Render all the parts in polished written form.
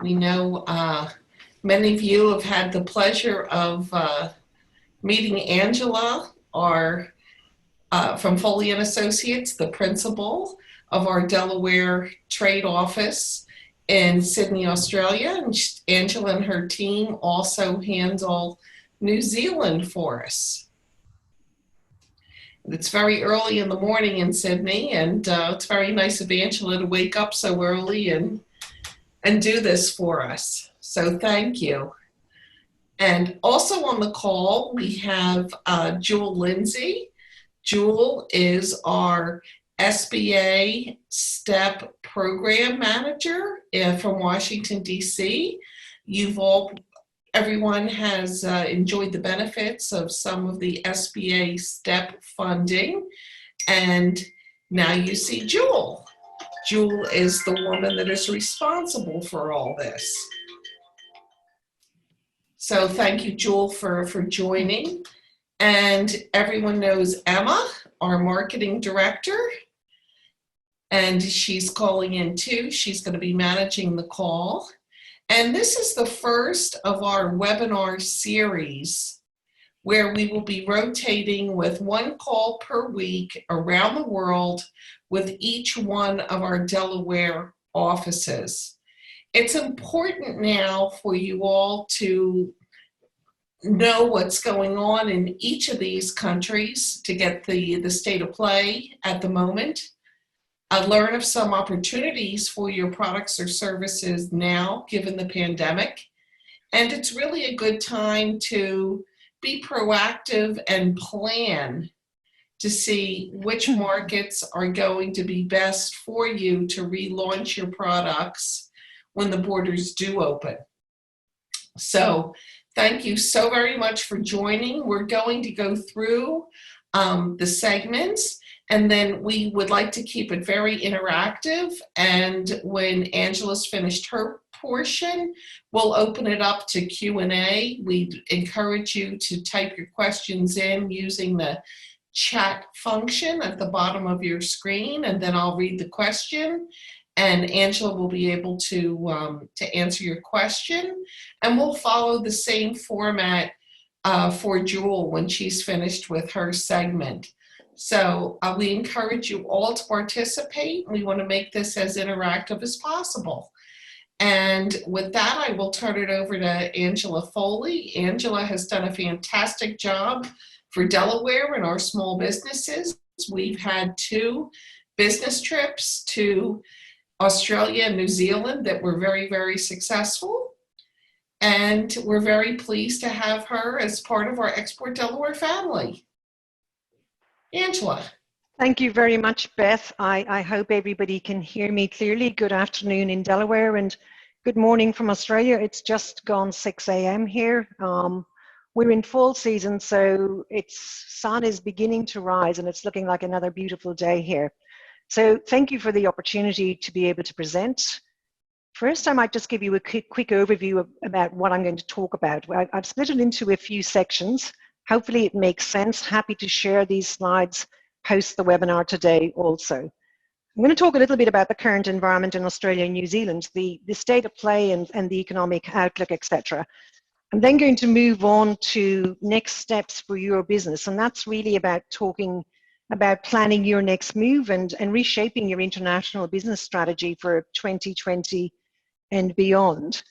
We know many of you have had the pleasure of meeting Angela, our from Foley and Associates, the principal of our Delaware trade office in Sydney, Australia. And Angela and her team also handle New Zealand for us. It's very early in the morning in Sydney, and it's very nice of Angela to wake up so early and do this for us. So thank you. And also on the call, we have Jewel Lindsay. Jewel is our SBA STEP program manager from Washington, D.C. Everyone has enjoyed the benefits of some of the SBA STEP funding. And now you see Jewel. Jewel is the woman that is responsible for all this. So thank you, Jewel, for joining. And everyone knows Emma, our marketing director, and she's calling in too. She's going to be managing the call. And this is the first of our webinar series where we will be rotating with one call per week around the world with each one of our Delaware offices. It's important now for you all to know what's going on in each of these countries to get the state of play at the moment. Learn of some opportunities for your products or services now, given the pandemic. And it's really a good time to be proactive and plan to see which markets are going to be best for you to relaunch your products when the borders do open. So thank you so very much for joining. We're going to go through the segments, and then we would like to keep it very interactive. And when Angela's finished her portion, we'll open it up to Q&A. We encourage you to type your questions in using the chat function at the bottom of your screen, and then I'll read the question, and Angela will be able to answer your question. And we'll follow the same format for Jewel when she's finished with her segment. So we encourage you all to participate. We want to make this as interactive as possible. And with that, I will turn it over to Anglea Foley. Angela has done a fantastic job for Delaware and our small businesses. We've had 2 business trips to Australia and New Zealand that were very, very successful. And we're very pleased to have her as part of our Export Delaware family. Angela. Thank you very much, Beth. I hope everybody can hear me clearly. Good afternoon in Delaware and good morning from Australia. It's just gone 6 a.m. here. We're in fall season, so sun is beginning to rise and it's looking like another beautiful day here. So thank you for the opportunity to be able to present. First, I might just give you a quick overview about what I'm going to talk about. I've split it into a few sections. Hopefully it makes sense. Happy to share these slides post the webinar today also. I'm going to talk a little bit about the current environment in Australia and New Zealand, the state of play and the economic outlook, etc. I'm then going to move on to next steps for your business, and that's really about talking about planning your next move and reshaping your international business strategy for 2020 and beyond.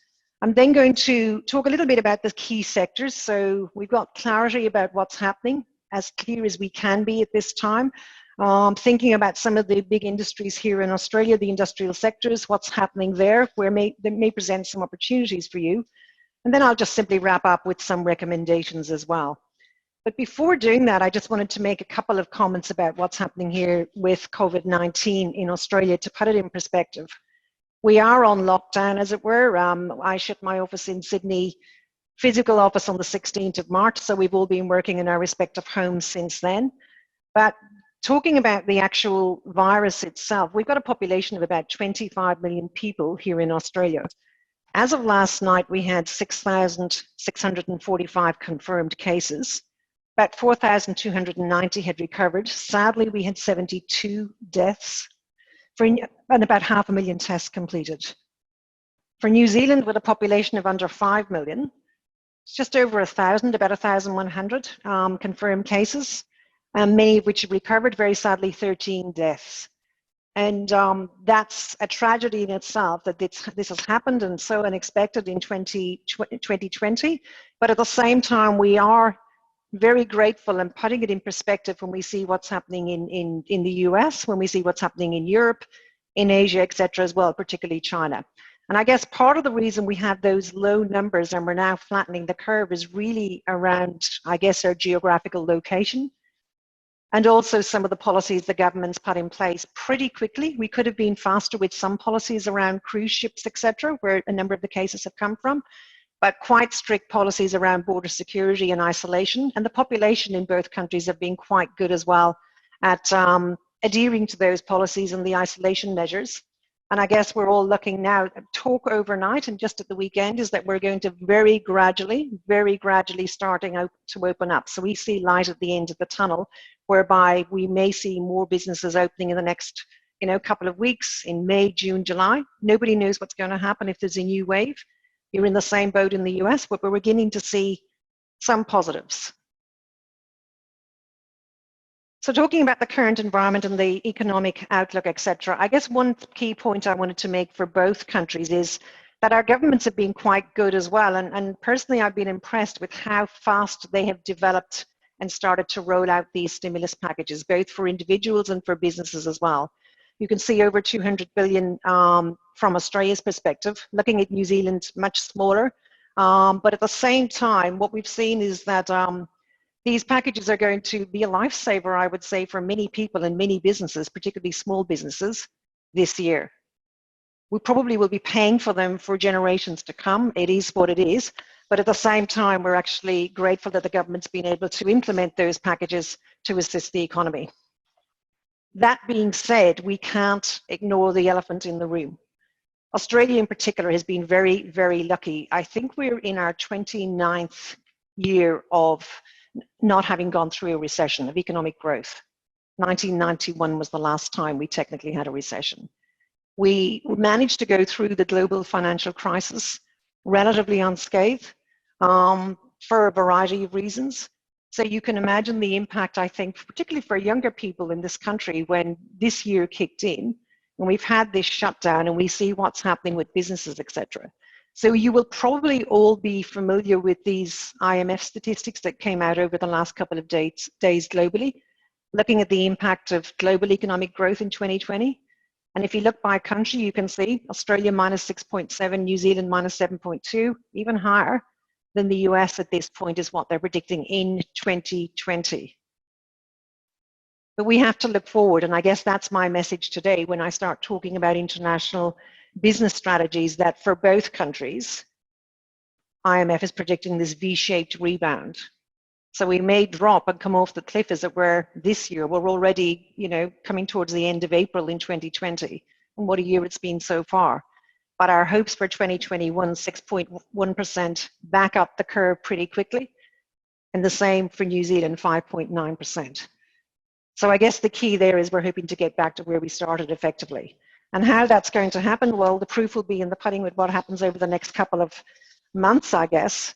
I'm then going to talk a little bit about the key sectors. So we've got clarity about what's happening, as clear as we can be at this time. Thinking about some of the big industries here in Australia, the industrial sectors, what's happening there, they may present some opportunities for you. And then I'll just simply wrap up with some recommendations as well. But before doing that, I just wanted to make a couple of comments about what's happening here with COVID-19 in Australia to put it in perspective. We are on lockdown, as it were. I shut my office in Sydney, physical office on the 16th of March, so we've all been working in our respective homes since then. But talking about the actual virus itself, we've got a population of about 25 million people here in Australia. As of last night, we had 6,645 confirmed cases. About 4,290 had recovered. Sadly, we had 72 deaths and about 500,000 tests completed. For New Zealand, with a population of under 5 million, it's just over 1,000, about 1,100 confirmed cases, many of which have recovered, very sadly, 13 deaths. And that's a tragedy in itself that this has happened and so unexpected in 2020. But at the same time, we are very grateful and putting it in perspective when we see what's happening in the US, when we see what's happening in Europe, in Asia, etc. as well, particularly China. And I guess part of the reason we have those low numbers and we're now flattening the curve is really around, I guess, our geographical location and also some of the policies the government's put in place pretty quickly. We could have been faster with some policies around cruise ships, etc., where a number of the cases have come from, but quite strict policies around border security and isolation. And the population in both countries have been quite good as well at adhering to those policies and the isolation measures. And I guess we're all looking now, talk overnight and just at the weekend is that we're going to very gradually starting out to open up. So we see light at the end of the tunnel, whereby we may see more businesses opening in the next, couple of weeks in May, June, July. Nobody knows what's going to happen if there's a new wave. You're in the same boat in the US, but we're beginning to see some positives. So talking about the current environment and the economic outlook, etc., I guess one key point I wanted to make for both countries is that our governments have been quite good as well. And personally, I've been impressed with how fast they have developed and started to roll out these stimulus packages, both for individuals and for businesses as well. You can see over 200 billion from Australia's perspective, looking at New Zealand, much smaller. But at the same time, what we've seen is that these packages are going to be a lifesaver, I would say, for many people and many businesses, particularly small businesses, this year. We probably will be paying for them for generations to come. It is what it is. But at the same time, we're actually grateful that the government's been able to implement those packages to assist the economy. That being said, we can't ignore the elephant in the room. Australia in particular has been very, very lucky. I think we're in our 29th year of not having gone through a recession, of economic growth. 1991 was the last time we technically had a recession. We managed to go through the global financial crisis relatively unscathed for a variety of reasons. So you can imagine the impact, I think, particularly for younger people in this country when this year kicked in and we've had this shutdown and we see what's happening with businesses, etc. So you will probably all be familiar with these IMF statistics that came out over the last couple of days globally, looking at the impact of global economic growth in 2020. And if you look by country, you can see Australia minus 6.7, New Zealand minus 7.2, even higher than the US at this point is what they're predicting in 2020. But we have to look forward, and I guess that's my message today when I start talking about international business strategies, that for both countries, IMF is predicting this V-shaped rebound. So we may drop and come off the cliff as it were this year. We're already, coming towards the end of April in 2020, and what a year it's been so far. But our hopes for 2021, 6.1%, back up the curve pretty quickly, and the same for New Zealand, 5.9%. So I guess the key there is we're hoping to get back to where we started effectively. And how that's going to happen, well, the proof will be in the pudding with what happens over the next couple of months, I guess.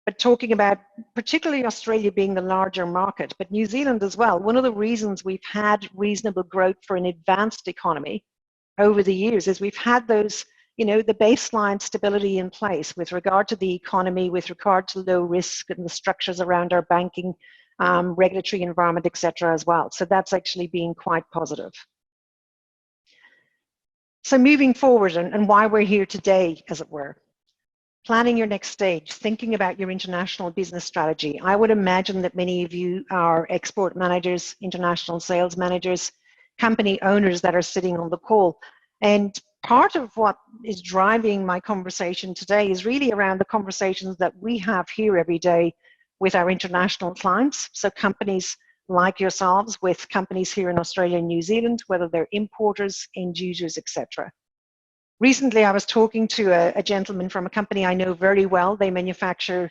But talking about particularly Australia being the larger market, but New Zealand as well, one of the reasons we've had reasonable growth for an advanced economy over the years is we've had those, the baseline stability in place with regard to the economy, with regard to low risk and the structures around our banking, regulatory environment, etc. as well. So that's actually been quite positive. So moving forward and why we're here today, as it were, planning your next stage, thinking about your international business strategy. I would imagine that many of you are export managers, international sales managers, company owners that are sitting on the call. And part of what is driving my conversation today is really around the conversations that we have here every day with our international clients. So companies like yourselves with companies here in Australia and New Zealand, whether they're importers, end users, etc. Recently, I was talking to a gentleman from a company I know very well. They manufacture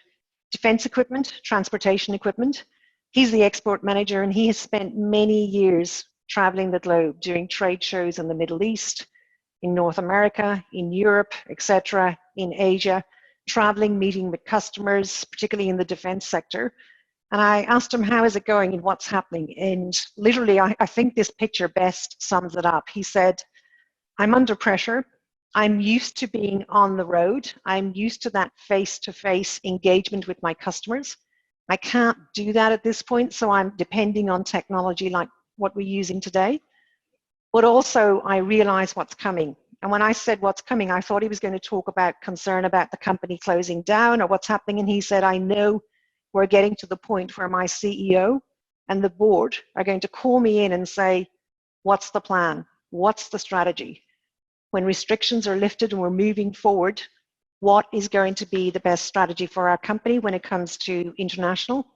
defense equipment, transportation equipment. He's the export manager, and he has spent many years traveling the globe, doing trade shows in the Middle East, in North America, in Europe, etc., in Asia, traveling, meeting with customers, particularly in the defense sector. And I asked him, how is it going and what's happening? And literally, I think this picture best sums it up. He said, I'm under pressure. I'm used to being on the road. I'm used to that face-to-face engagement with my customers. I can't do that at this point, so I'm depending on technology like what we're using today. But also, I realize what's coming. And when I said what's coming, I thought he was going to talk about concern about the company closing down or what's happening. And he said, I know we're getting to the point where my CEO and the board are going to call me in and say, what's the plan? What's the strategy? When restrictions are lifted and we're moving forward, what is going to be the best strategy for our company when it comes to international?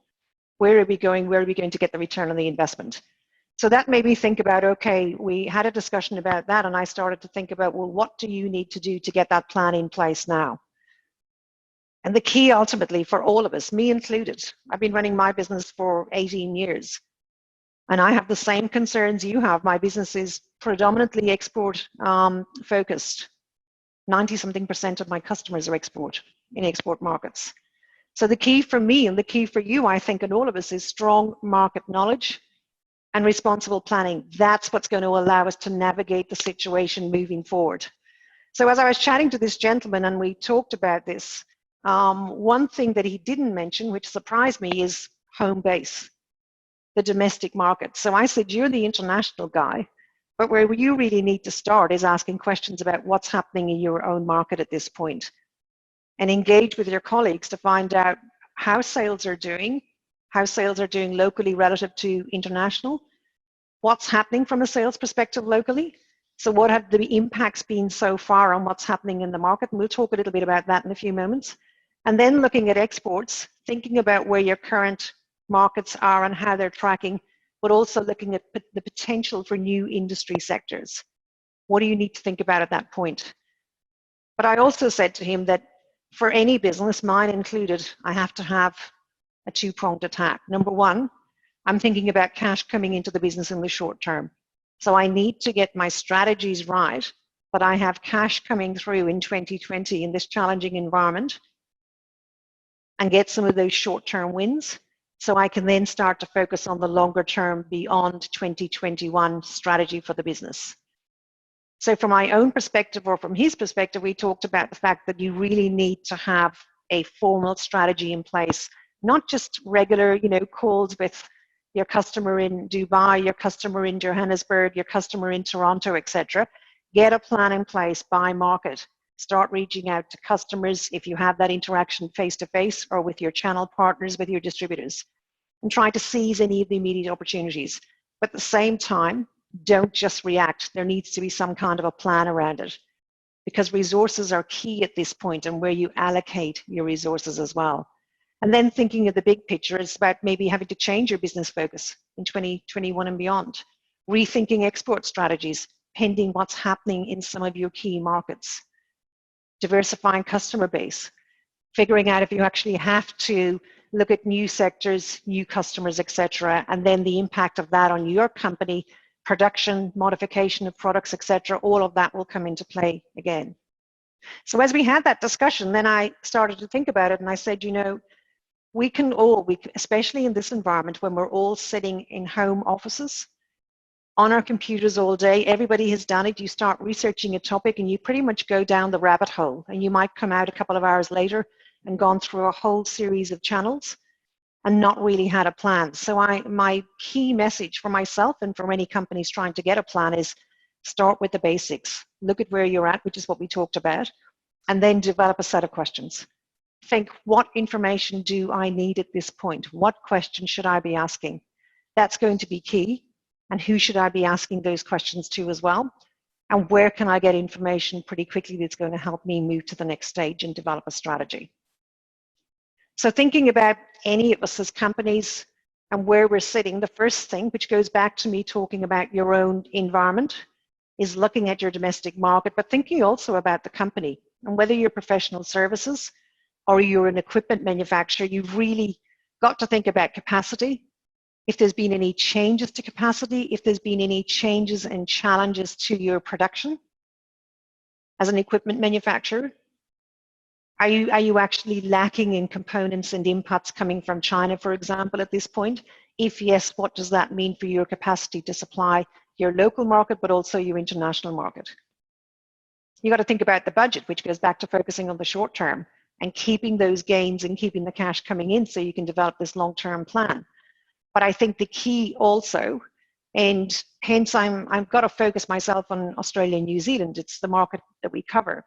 Where are we going? Where are we going to get the return on the investment? So that made me think about, okay, we had a discussion about that, and I started to think about, well, what do you need to do to get that plan in place now? And the key ultimately for all of us, me included, I've been running my business for 18 years, and I have the same concerns you have. My business is predominantly export focused. 90-something% of my customers are in export markets. So the key for me and the key for you, I think, and all of us is strong market knowledge and responsible planning. That's what's going to allow us to navigate the situation moving forward. So as I was chatting to this gentleman and we talked about this, one thing that he didn't mention, which surprised me, is home base, the domestic market. So I said, you're the international guy, but where you really need to start is asking questions about what's happening in your own market at this point, and engage with your colleagues to find out how sales are doing locally relative to international, what's happening from a sales perspective locally. So what have the impacts been so far on what's happening in the market? And we'll talk a little bit about that in a few moments. And then looking at exports, thinking about where your current markets are and how they're tracking, but also looking at the potential for new industry sectors. What do you need to think about at that point? But I also said to him that for any business, mine included, I have to have a two-pronged attack. Number one, I'm thinking about cash coming into the business in the short term. So I need to get my strategies right, but I have cash coming through in 2020 in this challenging environment, and get some of those short-term wins so I can then start to focus on the longer term beyond 2021 strategy for the business. So from my own perspective, or from his perspective, we talked about the fact that you really need to have a formal strategy in place, not just regular, calls with your customer in Dubai, your customer in Johannesburg, your customer in Toronto, etc. Get a plan in place by market. Start reaching out to customers if you have that interaction face-to-face or with your channel partners, with your distributors, and try to seize any of the immediate opportunities. But at the same time, don't just react. There needs to be some kind of a plan around it, because resources are key at this point, and where you allocate your resources as well. And then thinking of the big picture is about maybe having to change your business focus in 2021 and beyond. Rethinking export strategies, pending what's happening in some of your key markets. Diversifying customer base. Figuring out if you actually have to look at new sectors, new customers, etc., and then the impact of that on your company, production, modification of products, etc., all of that will come into play again. So as we had that discussion, then I started to think about it, and I said, we can all, especially in this environment when we're all sitting in home offices, on our computers all day, everybody has done it. You start researching a topic and you pretty much go down the rabbit hole, and you might come out a couple of hours later and gone through a whole series of channels and not really had a plan. So my key message for myself and for many companies trying to get a plan is start with the basics. Look at where you're at, which is what we talked about, and then develop a set of questions. Think, what information do I need at this point? What questions should I be asking? That's going to be key. And who should I be asking those questions to as well? And where can I get information pretty quickly that's going to help me move to the next stage and develop a strategy? So thinking about any of us as companies and where we're sitting, the first thing, which goes back to me talking about your own environment, is looking at your domestic market, but thinking also about the company. And whether you're professional services or you're an equipment manufacturer, you've really got to think about capacity. If there's been any changes to capacity, if there's been any changes and challenges to your production, as an equipment manufacturer? Are you actually lacking in components and inputs coming from China, for example, at this point? If yes, what does that mean for your capacity to supply your local market, but also your international market? You got to think about the budget, which goes back to focusing on the short term and keeping those gains and keeping the cash coming in so you can develop this long-term plan. But I think the key also, and hence I've got to focus myself on Australia and New Zealand, it's the market that we cover.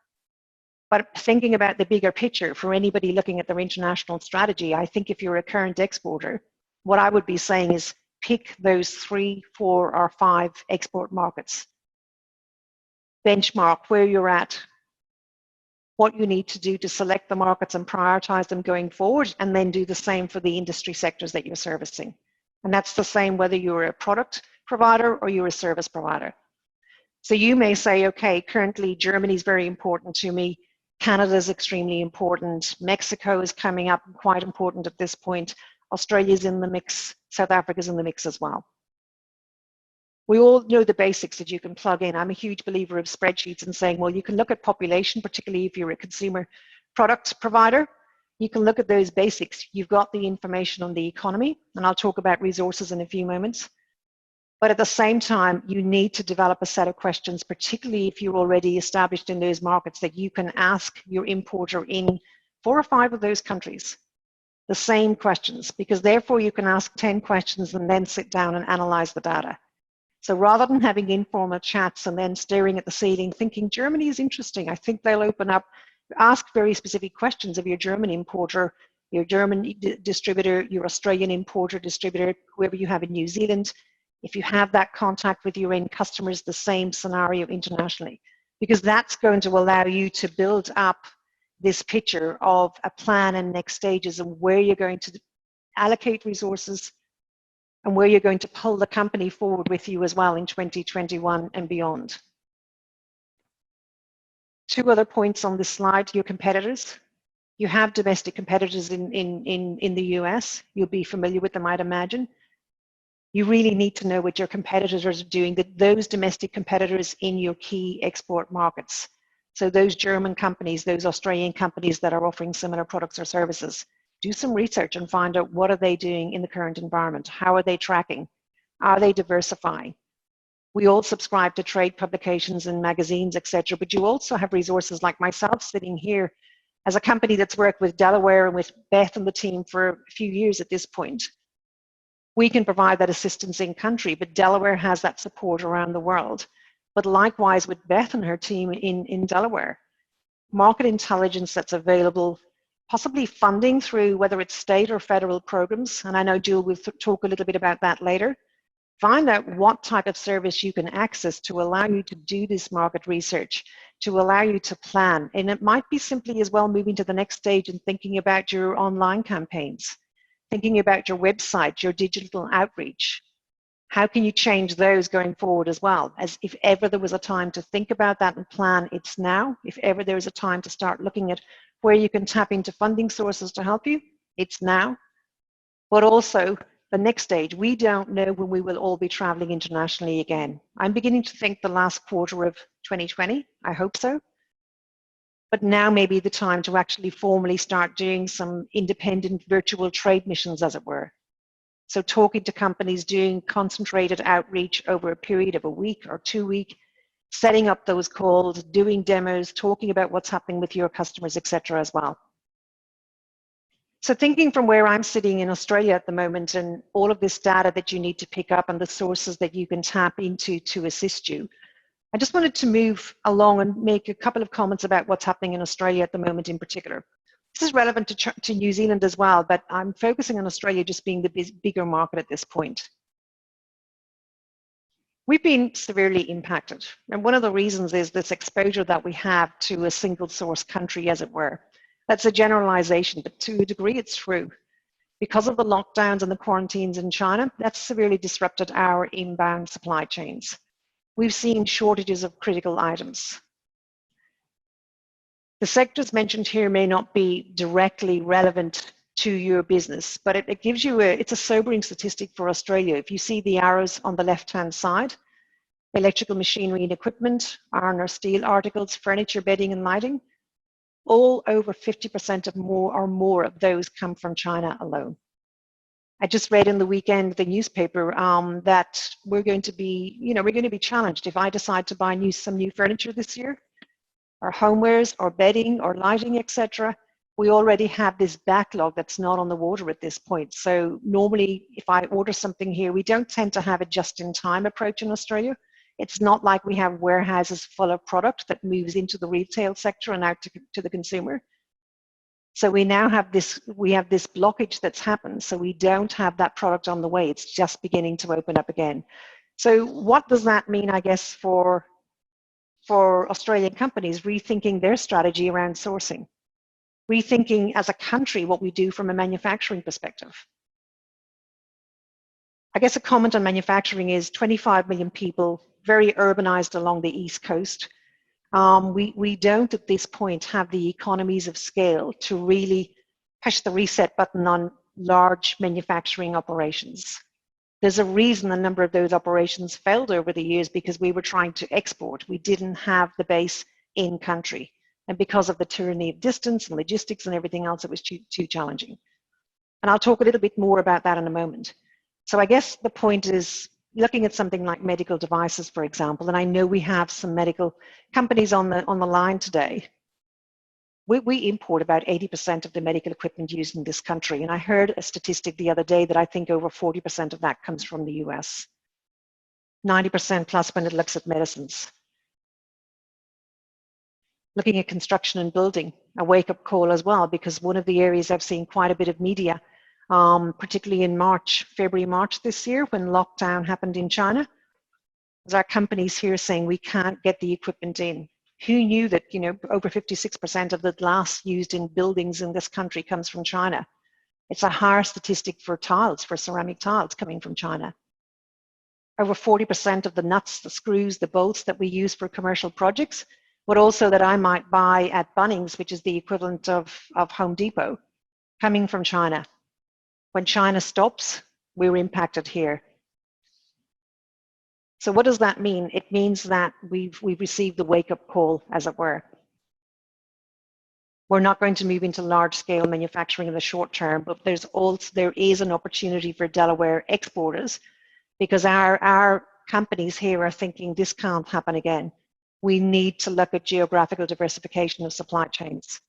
But thinking about the bigger picture for anybody looking at their international strategy, I think if you're a current exporter, what I would be saying is pick those 3, 4, or 5 export markets. Benchmark where you're at, what you need to do to select the markets and prioritize them going forward, and then do the same for the industry sectors that you're servicing. And that's the same whether you're a product provider or you're a service provider. So you may say, okay, currently Germany is very important to me. Canada is extremely important. Mexico is coming up quite important at this point. Australia's in the mix. South Africa's in the mix as well. We all know the basics that you can plug in. I'm a huge believer of spreadsheets and saying, well, you can look at population, particularly if you're a consumer product provider. You can look at those basics. You've got the information on the economy, and I'll talk about resources in a few moments. But at the same time, you need to develop a set of questions, particularly if you're already established in those markets, that you can ask your importer in 4 or 5 of those countries the same questions, because therefore you can ask 10 questions and then sit down and analyze the data. So rather than having informal chats and then staring at the ceiling thinking Germany is interesting, I think they'll open up, ask very specific questions of your German importer, your German distributor, your Australian importer, distributor, whoever you have in New Zealand. If you have that contact with your end customers, the same scenario internationally, because that's going to allow you to build up this picture of a plan and next stages and where you're going to allocate resources and where you're going to pull the company forward with you as well in 2021 and beyond. 2 other points on this slide, your competitors. You have domestic competitors in the US. You'll be familiar with them, I'd imagine. You really need to know what your competitors are doing, those domestic competitors in your key export markets. So those German companies, those Australian companies that are offering similar products or services, do some research and find out what are they doing in the current environment? How are they tracking? Are they diversifying? We all subscribe to trade publications and magazines, etc. But you also have resources like myself sitting here as a company that's worked with Delaware and with Beth and the team for a few years at this point. We can provide that assistance in country, but Delaware has that support around the world. But likewise with Beth and her team in Delaware, market intelligence that's available, possibly funding through whether it's state or federal programs, and I know Jill will talk a little bit about that later. Find out what type of service you can access to allow you to do this market research, to allow you to plan. And it might be simply as well moving to the next stage and thinking about your online campaigns, thinking about your website, your digital outreach. How can you change those going forward as well? As if ever there was a time to think about that and plan, it's now. If ever there is a time to start looking at where you can tap into funding sources to help you, it's now. But also the next stage, we don't know when we will all be traveling internationally again. I'm beginning to think the last quarter of 2020, I hope so. But now may be the time to actually formally start doing some independent virtual trade missions, as it were. So talking to companies, doing concentrated outreach over a period of a week or 2 weeks, setting up those calls, doing demos, talking about what's happening with your customers, etc. as well. So thinking from where I'm sitting in Australia at the moment and all of this data that you need to pick up and the sources that you can tap into to assist you, I just wanted to move along and make a couple of comments about what's happening in Australia at the moment in particular. This is relevant to New Zealand as well, but I'm focusing on Australia just being the bigger market at this point. We've been severely impacted, and one of the reasons is this exposure that we have to a single source country, as it were. That's a generalization, but to a degree it's true. Because of the lockdowns and the quarantines in China, that's severely disrupted our inbound supply chains. We've seen shortages of critical items. The sectors mentioned here may not be directly relevant to your business, but it gives you it's a sobering statistic for Australia. If you see the arrows on the left-hand side, electrical machinery and equipment, iron or steel articles, furniture, bedding and lighting. All over 50% of more of those come from China alone. I just read in the weekend the newspaper that we're going to be challenged if I decide to buy some new furniture this year, or homewares, or bedding, or lighting, etc. We already have this backlog that's not on the water at this point. So normally, if I order something here, we don't tend to have a just-in-time approach in Australia. It's not like we have warehouses full of product that moves into the retail sector and out to the consumer. So we now have this blockage that's happened. So we don't have that product on the way. It's just beginning to open up again. So what does that mean, I guess, for Australian companies rethinking their strategy around sourcing, rethinking as a country what we do from a manufacturing perspective? I guess a comment on manufacturing is 25 million people, very urbanized along the East Coast. We don't at this point have the economies of scale to really push the reset button on large manufacturing operations. There's a reason a number of those operations failed over the years, because we were trying to export. We didn't have the base in country. And because of the tyranny of distance and logistics and everything else, it was too challenging. And I'll talk a little bit more about that in a moment. So I guess the point is, looking at something like medical devices, for example, and I know we have some medical companies on the line today. We import about 80% of the medical equipment used in this country. And I heard a statistic the other day that I think over 40% of that comes from the US. 90% plus when it looks at medicines. Looking at construction and building, a wake-up call as well, because one of the areas I've seen quite a bit of media, particularly in February, March this year, when lockdown happened in China, was our companies here saying we can't get the equipment in. Who knew that, over 56% of the glass used in buildings in this country comes from China? It's a higher statistic for tiles, for ceramic tiles coming from China. Over 40% of the nuts, the screws, the bolts that we use for commercial projects, but also that I might buy at Bunnings, which is the equivalent of Home Depot, coming from China. When China stops, we're impacted here. So what does that mean? It means that we've received the wake-up call, as it were. We're not going to move into large-scale manufacturing in the short term, but there is an opportunity for Delaware exporters, because our companies here are thinking this can't happen again. We need to look at geographical diversification of supply chains.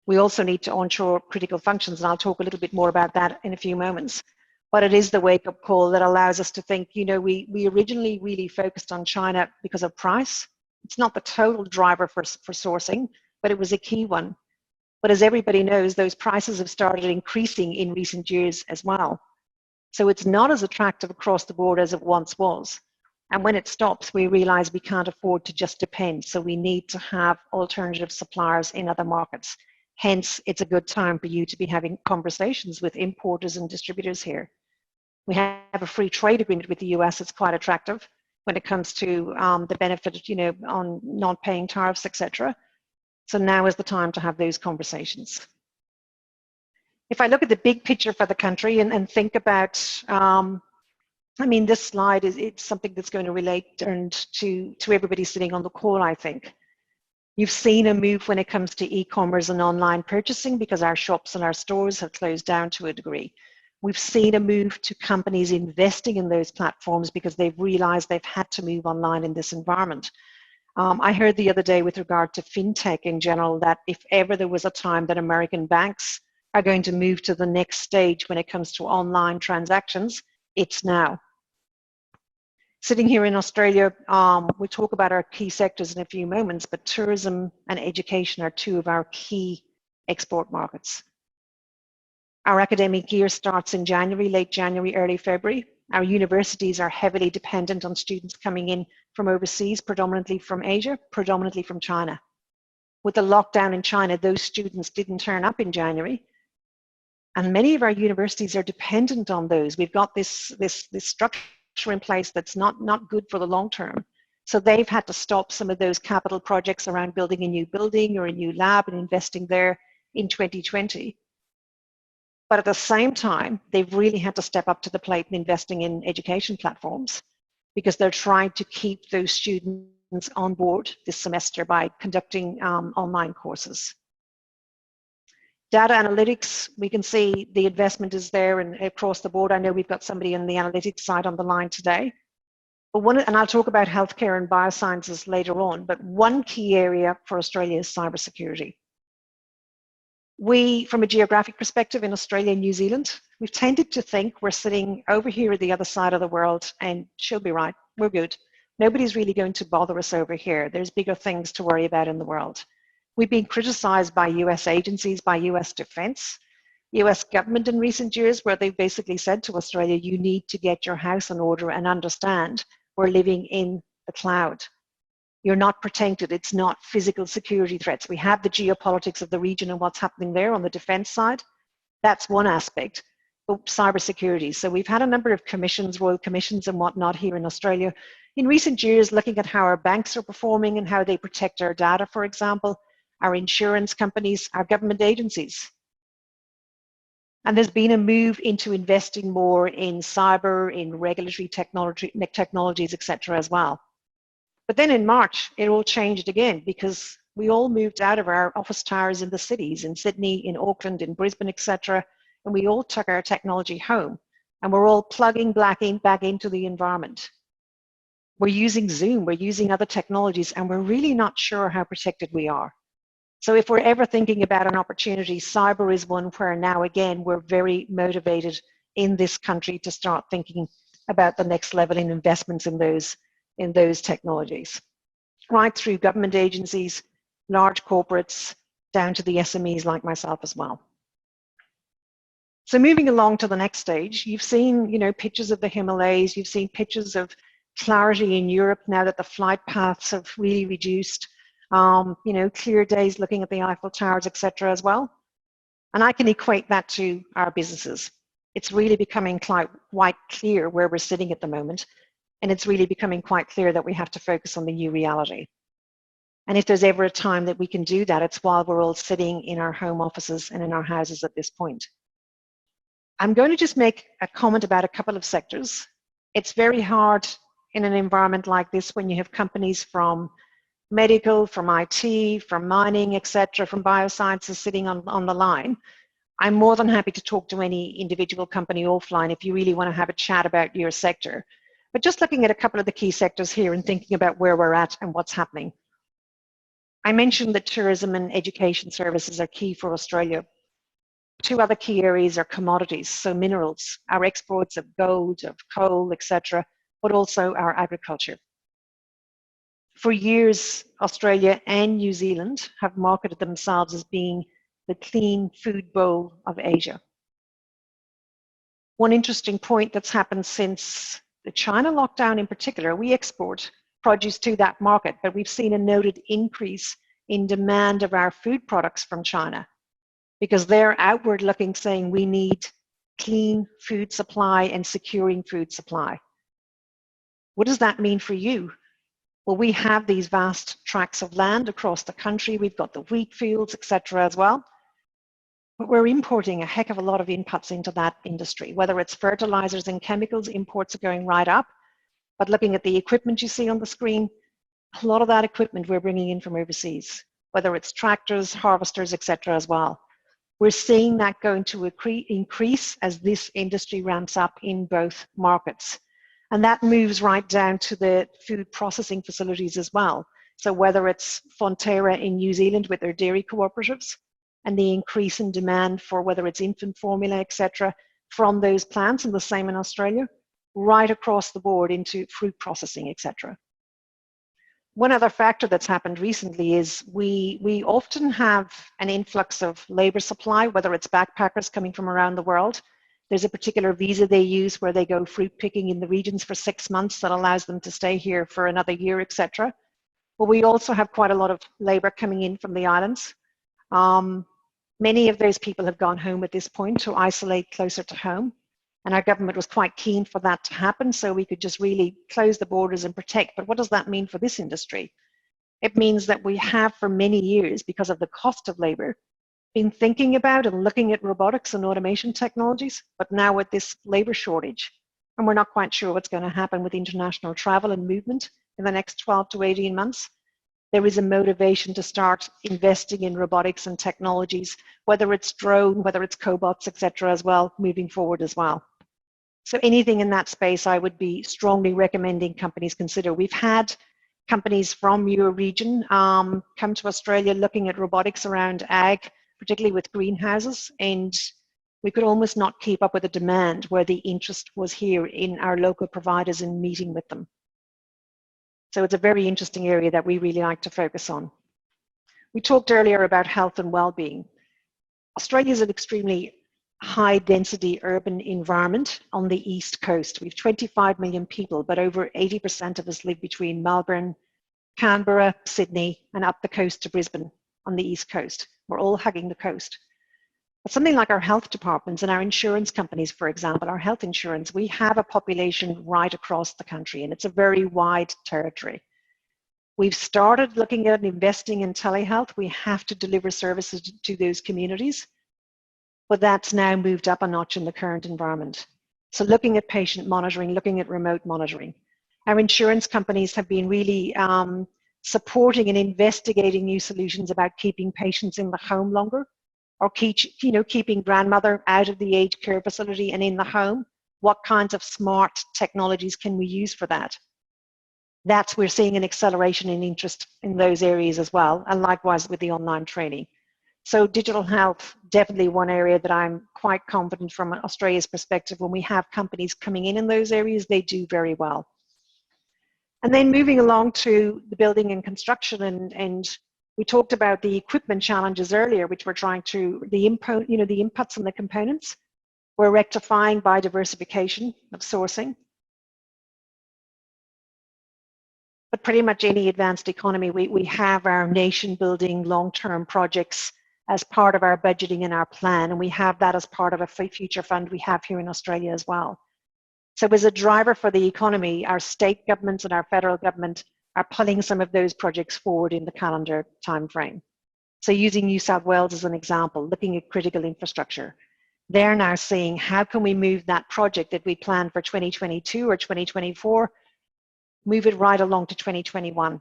We also need to onshore critical functions, and I'll talk a little bit more about that in a few moments. But it is the wake-up call that allows us to think, we originally really focused on China because of price. It's not the total driver for sourcing, but it was a key one. But as everybody knows, those prices have started increasing in recent years as well. So it's not as attractive across the board as it once was. And when it stops, we realize we can't afford to just depend. So we need to have alternative suppliers in other markets. Hence, it's a good time for you to be having conversations with importers and distributors here. We have a free trade agreement with the US. It's quite attractive when it comes to the benefit, on not paying tariffs, etc. So now is the time to have those conversations. If I look at the big picture for the country and think about, this slide it's something that's going to relate to everybody sitting on the call, I think. You've seen a move when it comes to e-commerce and online purchasing, because our shops and our stores have closed down to a degree. We've seen a move to companies investing in those platforms because they've realized they've had to move online in this environment. I heard the other day with regard to fintech in general that if ever there was a time that American banks are going to move to the next stage when it comes to online transactions, it's now. Sitting here in Australia, we'll talk about our key sectors in a few moments, but tourism and education are two of our key export markets. Our academic year starts in January, late January, early February. Our universities are heavily dependent on students coming in from overseas, predominantly from Asia, predominantly from China. With the lockdown in China, those students didn't turn up in January. And many of our universities are dependent on those. We've got this structure in place that's not good for the long term. So they've had to stop some of those capital projects around building a new building or a new lab and investing there in 2020. But at the same time, they've really had to step up to the plate in investing in education platforms, because they're trying to keep those students on board this semester by conducting online courses. Data analytics, we can see the investment is there and across the board. I know we've got somebody on the analytics side on the line today. But and I'll talk about healthcare and biosciences later on, but one key area for Australia is cybersecurity. We, from a geographic perspective in Australia and New Zealand, we've tended to think we're sitting over here at the other side of the world, and she'll be right, we're good. Nobody's really going to bother us over here. There's bigger things to worry about in the world. We've been criticized by US agencies, by US defense, US government in recent years, where they've basically said to Australia, you need to get your house in order and understand we're living in the cloud. You're not protected. It's not physical security threats. We have the geopolitics of the region and what's happening there on the defense side. That's one aspect of cybersecurity. So we've had a number of commissions, royal commissions and whatnot here in Australia in recent years, looking at how our banks are performing and how they protect our data, for example, our insurance companies, our government agencies. And there's been a move into investing more in cyber, in regulatory technologies, etc. as well. But then in March, it all changed again because we all moved out of our office towers in the cities, in Sydney, in Auckland, in Brisbane, etc. And we all took our technology home and we're all plugging back into the environment. We're using Zoom, we're using other technologies, and we're really not sure how protected we are. So if we're ever thinking about an opportunity, cyber is one where now again, we're very motivated in this country to start thinking about the next level in investments in those technologies, right through government agencies, large corporates, down to the SMEs like myself as well. So moving along to the next stage, you've seen, pictures of the Himalayas, you've seen pictures of clarity in Europe now that the flight paths have really reduced, clear days looking at the Eiffel Towers, etc. as well. And I can equate that to our businesses. It's really becoming quite clear where we're sitting at the moment. And it's really becoming quite clear that we have to focus on the new reality. And if there's ever a time that we can do that, it's while we're all sitting in our home offices and in our houses at this point. I'm going to just make a comment about a couple of sectors. It's very hard in an environment like this when you have companies from medical, from IT, from mining, etc., from biosciences sitting on the line. I'm more than happy to talk to any individual company offline if you really want to have a chat about your sector. But just looking at a couple of the key sectors here and thinking about where we're at and what's happening. I mentioned that tourism and education services are key for Australia. Two other key areas are commodities, so minerals, our exports of gold, of coal, etc., but also our agriculture. For years, Australia and New Zealand have marketed themselves as being the clean food bowl of Asia. One interesting point that's happened since the China lockdown in particular, we export produce to that market, but we've seen a noted increase in demand of our food products from China because they're outward looking, saying we need clean food supply and securing food supply. What does that mean for you? Well, we have these vast tracts of land across the country. We've got the wheat fields, etc. as well. But we're importing a heck of a lot of inputs into that industry, whether it's fertilizers and chemicals, imports are going right up. But looking at the equipment you see on the screen, a lot of that equipment we're bringing in from overseas, whether it's tractors, harvesters, etc. as well. We're seeing that going to increase as this industry ramps up in both markets. And that moves right down to the food processing facilities as well. So whether it's Fonterra in New Zealand with their dairy cooperatives and the increase in demand for whether it's infant formula, etc., from those plants, and the same in Australia, right across the board into fruit processing, etc. One other factor that's happened recently is we often have an influx of labor supply, whether it's backpackers coming from around the world. There's a particular visa they use where they go fruit picking in the regions for 6 months that allows them to stay here for another year, etc. But we also have quite a lot of labor coming in from the islands. Many of those people have gone home at this point to isolate closer to home. And our government was quite keen for that to happen so we could just really close the borders and protect. But what does that mean for this industry? It means that we have for many years, because of the cost of labor, been thinking about and looking at robotics and automation technologies, but now with this labor shortage, and we're not quite sure what's going to happen with international travel and movement in the next 12 to 18 months, there is a motivation to start investing in robotics and technologies, whether it's drone, whether it's cobots, etc. as well, moving forward as well. So anything in that space, I would be strongly recommending companies consider. We've had companies from your region come to Australia looking at robotics around ag, particularly with greenhouses, and we could almost not keep up with the demand where the interest was here in our local providers and meeting with them. So it's a very interesting area that we really like to focus on. We talked earlier about health and well-being. Australia is an extremely high density urban environment on the East Coast. We have 25 million people, but over 80% of us live between Melbourne, Canberra, Sydney, and up the coast to Brisbane on the East Coast. We're all hugging the coast. But something like our health departments and our insurance companies, for example, our health insurance, we have a population right across the country, and it's a very wide territory. We've started looking at investing in telehealth. We have to deliver services to those communities, but that's now moved up a notch in the current environment. So looking at patient monitoring, looking at remote monitoring. Our insurance companies have been really supporting and investigating new solutions about keeping patients in the home longer, or keeping grandmother out of the aged care facility and in the home. What kinds of smart technologies can we use for that? We're seeing an acceleration in interest in those areas as well, and likewise with the online training. So digital health, definitely one area that I'm quite confident from Australia's perspective. When we have companies coming in those areas, they do very well. And then moving along to the building and construction, and we talked about the equipment challenges earlier, which we're trying to, the inputs and the components, we're rectifying by diversification of sourcing. But pretty much any advanced economy, we have our nation building long-term projects as part of our budgeting and our plan, and we have that as part of a future fund we have here in Australia as well. So as a driver for the economy, our state governments and our federal government are pulling some of those projects forward in the calendar timeframe. So using New South Wales as an example, looking at critical infrastructure, they're now seeing how can we move that project that we planned for 2022 or 2024, move it right along to 2021,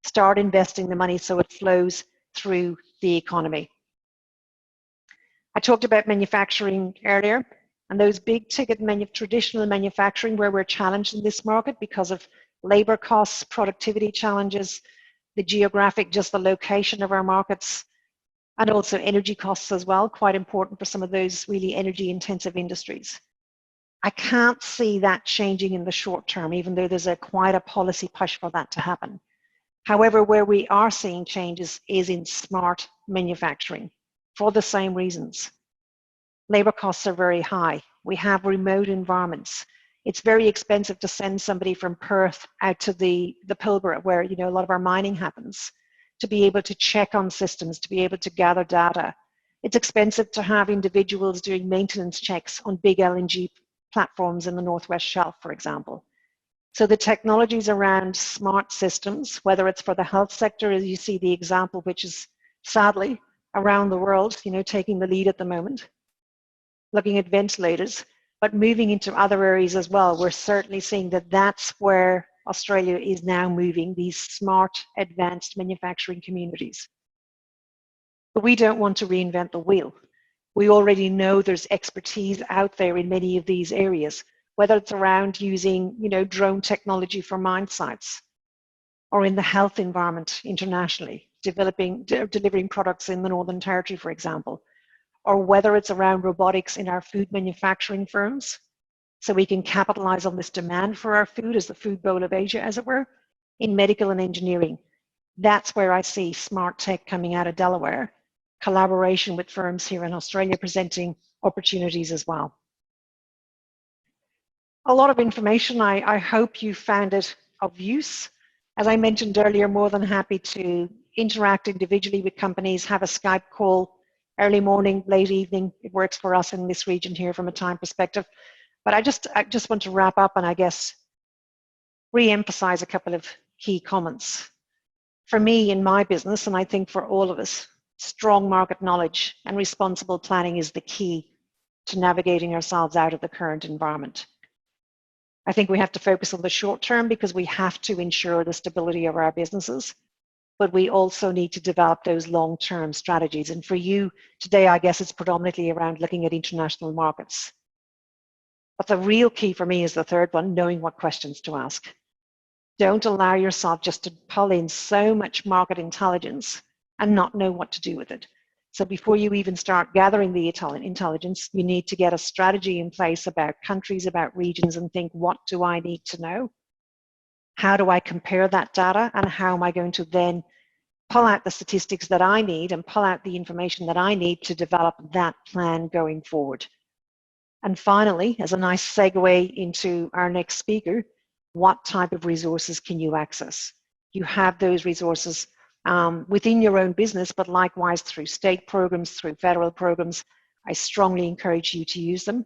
start investing the money so it flows through the economy. I talked about manufacturing earlier, and those big ticket traditional manufacturing where we're challenged in this market because of labor costs, productivity challenges, the geographic, just the location of our markets, and also energy costs as well, quite important for some of those really energy intensive industries. I can't see that changing in the short term, even though there's quite a policy push for that to happen. However, where we are seeing changes is in smart manufacturing for the same reasons. Labor costs are very high. We have remote environments. It's very expensive to send somebody from Perth out to the Pilbara, where a lot of our mining happens, to be able to check on systems, to be able to gather data. It's expensive to have individuals doing maintenance checks on big LNG platforms in the Northwest Shelf, for example. So the technologies around smart systems, whether it's for the health sector, as you see the example, which is sadly around the world, taking the lead at the moment, looking at ventilators, but moving into other areas as well. We're certainly seeing that that's where Australia is now moving, these smart, advanced manufacturing communities. But we don't want to reinvent the wheel. We already know there's expertise out there in many of these areas, whether it's around using, drone technology for mine sites, or in the health environment internationally, delivering products in the Northern Territory, for example, or whether it's around robotics in our food manufacturing firms, so we can capitalize on this demand for our food as the food bowl of Asia, as it were, in medical and engineering. That's where I see smart tech coming out of Delaware, collaboration with firms here in Australia presenting opportunities as well. A lot of information. I hope you found it of use. As I mentioned earlier, more than happy to interact individually with companies, have a Skype call, early morning, late evening. It works for us in this region here from a time perspective. But I just want to wrap up and I guess re-emphasize a couple of key comments. For me in my business, and I think for all of us, strong market knowledge and responsible planning is the key to navigating ourselves out of the current environment. I think we have to focus on the short term because we have to ensure the stability of our businesses, but we also need to develop those long-term strategies. And for you today, I guess it's predominantly around looking at international markets. But the real key for me is the third one, knowing what questions to ask. Don't allow yourself just to pull in so much market intelligence and not know what to do with it. So before you even start gathering the intelligence, you need to get a strategy in place about countries, about regions, and think, what do I need to know? How do I compare that data? And how am I going to then pull out the statistics that I need and pull out the information that I need to develop that plan going forward? And finally, as a nice segue into our next speaker, what type of resources can you access? You have those resources within your own business, but likewise through state programs, through federal programs. I strongly encourage you to use them.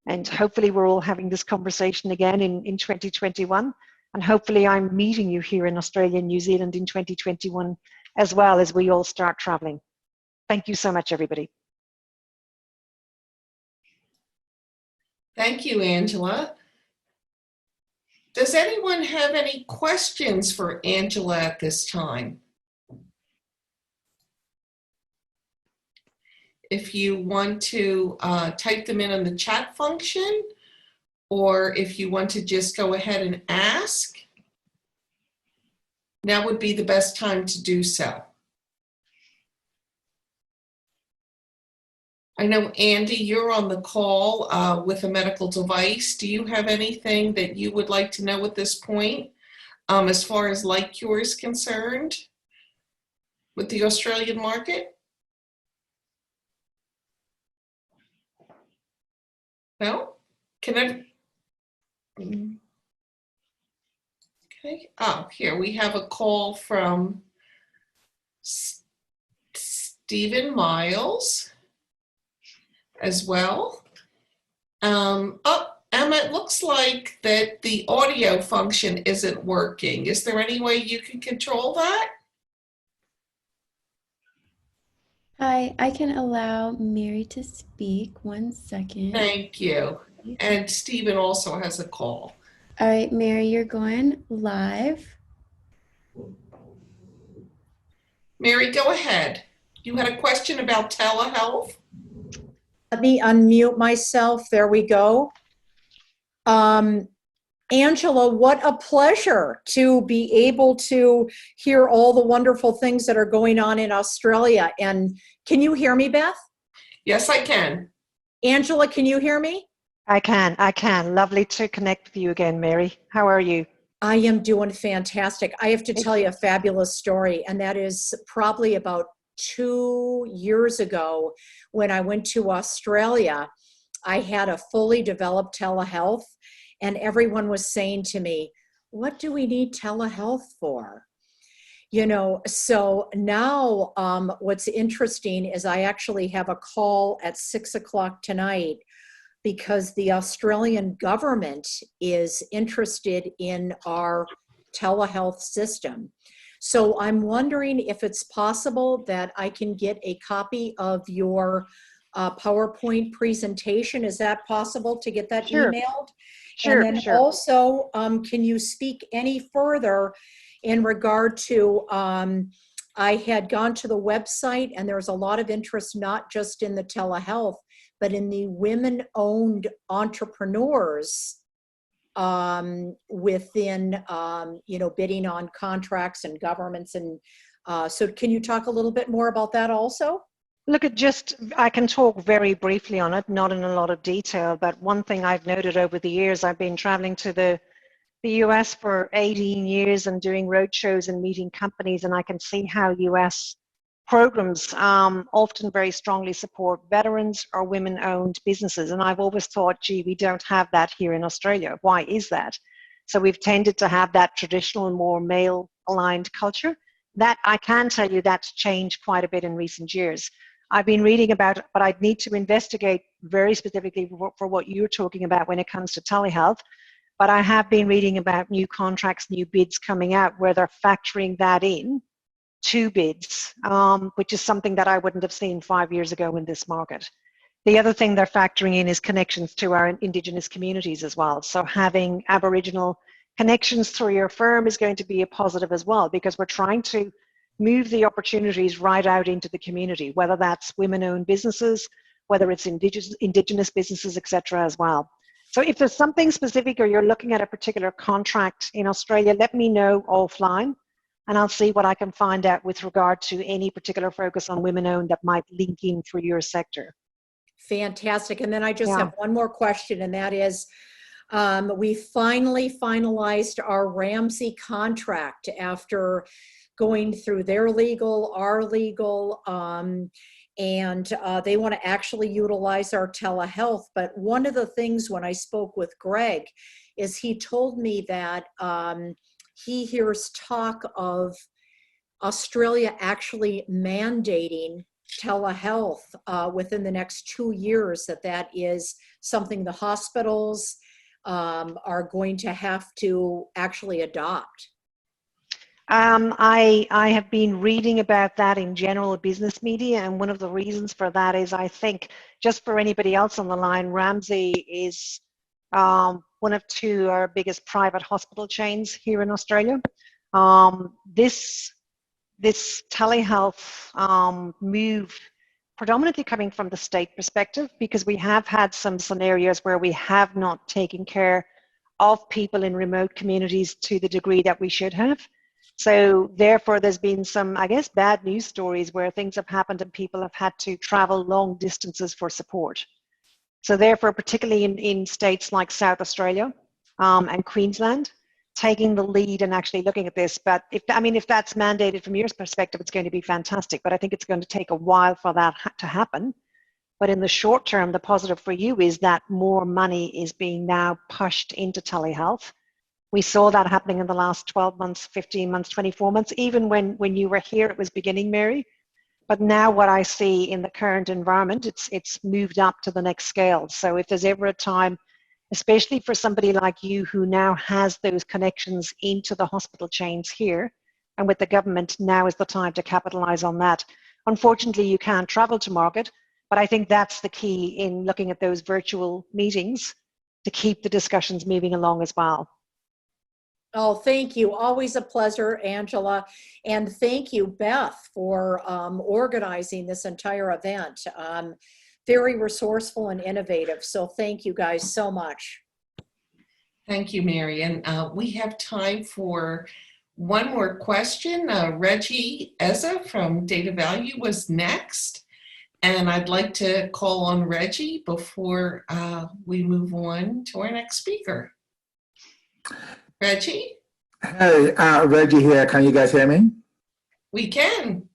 And hopefully we're all having this conversation again in 2021. And hopefully I'm meeting you here in Australia and New Zealand in 2021 as well as we all start traveling. Thank you so much, everybody. Thank you, Angela. Does anyone have any questions for Angela at this time? If you want to type them in on the chat function, or if you want to just go ahead and ask, now would be the best time to do so. I know, Andy, you're on the call with a medical device. Do you have anything that you would like to know at this point as far as LiteCure is concerned with the Australian market? No? Can I? Okay. Oh, here we have a call from Stephen Miles as well. Oh, Emma, it looks like that the audio function isn't working. Is there any way you can control that? Hi, I can allow Mary to speak. 1 second. Thank you. And Stephen also has a call. All right, Mary, you're going live. Mary, go ahead. You had a question about telehealth? Let me unmute myself. There we go. Angela, what a pleasure to be able to hear all the wonderful things that are going on in Australia. And can you hear me, Beth? Yes, I can. Angela, can you hear me? I can. Lovely to connect with you again, Mary. How are you? I am doing fantastic. I have to tell you a fabulous story, and that is probably about 2 years ago when I went to Australia. I had a fully developed telehealth, and everyone was saying to me, what do we need telehealth for? You know, so now what's interesting is I actually have a call at 6 o'clock tonight because the Australian government is interested in our telehealth system. So I'm wondering if it's possible that I can get a copy of your PowerPoint presentation. Is that possible to get that Sure. emailed? Sure, And then sure. also, can you speak any further in regard to, I had gone to the website and there's a lot of interest, not just in the telehealth, but in the women-owned entrepreneurs within, you know, bidding on contracts and governments. And so can you talk a little bit more about that also? Look, I can talk very briefly on it, not in a lot of detail, but one thing I've noted over the years, I've been traveling to the US for 18 years and doing roadshows and meeting companies, and I can see how US programs often very strongly support veterans or women-owned businesses. And I've always thought, gee, we don't have that here in Australia. Why is that? So we've tended to have that traditional, more male-aligned culture. That I can tell you that's changed quite a bit in recent years. I've been reading about it, but I'd need to investigate very specifically for what you're talking about when it comes to telehealth. But I have been reading about new contracts, new bids coming out where they're factoring that in to bids, which is something that I wouldn't have seen 5 years ago in this market. The other thing they're factoring in is connections to our Indigenous communities as well. So having Aboriginal connections through your firm is going to be a positive as well, because we're trying to move the opportunities right out into the community, whether that's women-owned businesses, whether it's indigenous businesses, etc. as well. So if there's something specific or you're looking at a particular contract in Australia, let me know offline and I'll see what I can find out with regard to any particular focus on women-owned that might link in through your sector. Fantastic. And then I just have one more question, and that is, we finally finalized our Ramsey contract after going through their legal, our legal, and they want to actually utilize our telehealth. But one of the things when I spoke with Greg is he told me that he hears talk of Australia actually mandating telehealth within the next 2 years, that is something the hospitals are going to have to actually adopt. I have been reading about that in general business media, and one of the reasons for that is, I think, just for anybody else on the line, Ramsey is one of two our biggest private hospital chains here in Australia. This telehealth move predominantly coming from the state perspective, because we have had some scenarios where we have not taken care of people in remote communities to the degree that we should have. So therefore, there's been some, I guess, bad news stories where things have happened and people have had to travel long distances for support. So therefore, particularly in states like South Australia and Queensland, taking the lead and actually looking at this. But if that's mandated from your perspective, it's going to be fantastic. But I think it's going to take a while for that to happen. But in the short term, the positive for you is that more money is being now pushed into telehealth. We saw that happening in the last 12 months, 15 months, 24 months. Even when you were here, it was beginning, Mary. But now what I see in the current environment, it's moved up to the next scale. So if there's ever a time, especially for somebody like you who now has those connections into the hospital chains here and with the government, now is the time to capitalize on that. Unfortunately, you can't travel to market, but I think that's the key in looking at those virtual meetings to keep the discussions moving along as well. Oh, thank you. Always a pleasure, Angela. And thank you, Beth, for organizing this entire event. Very resourceful and innovative. So thank you guys so much. Thank you, Mary. And we have time for one more question. Reggie Eza from Data Value was next. And I'd like to call on Reggie before we move on to our next speaker. Reggie? Hey, Reggie here. Can you guys hear me? We can.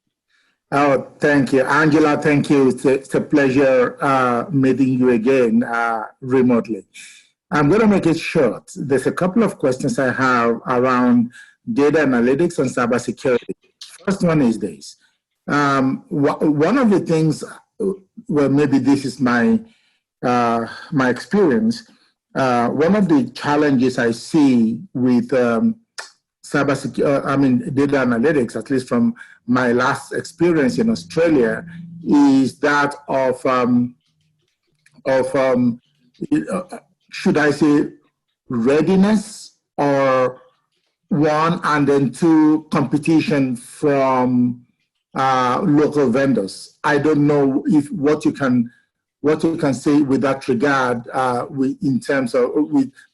Oh, thank you. Angela, thank you. It's a pleasure meeting you again remotely. I'm going to make it short. There's a couple of questions I have around data analytics and cybersecurity. First one is this. One of the things, well, maybe this is my experience. One of the challenges I see with data analytics, at least from my last experience in Australia, is that of should I say, readiness, or one, and then two, competition from local vendors. I don't know if what you can say with that regard, in terms of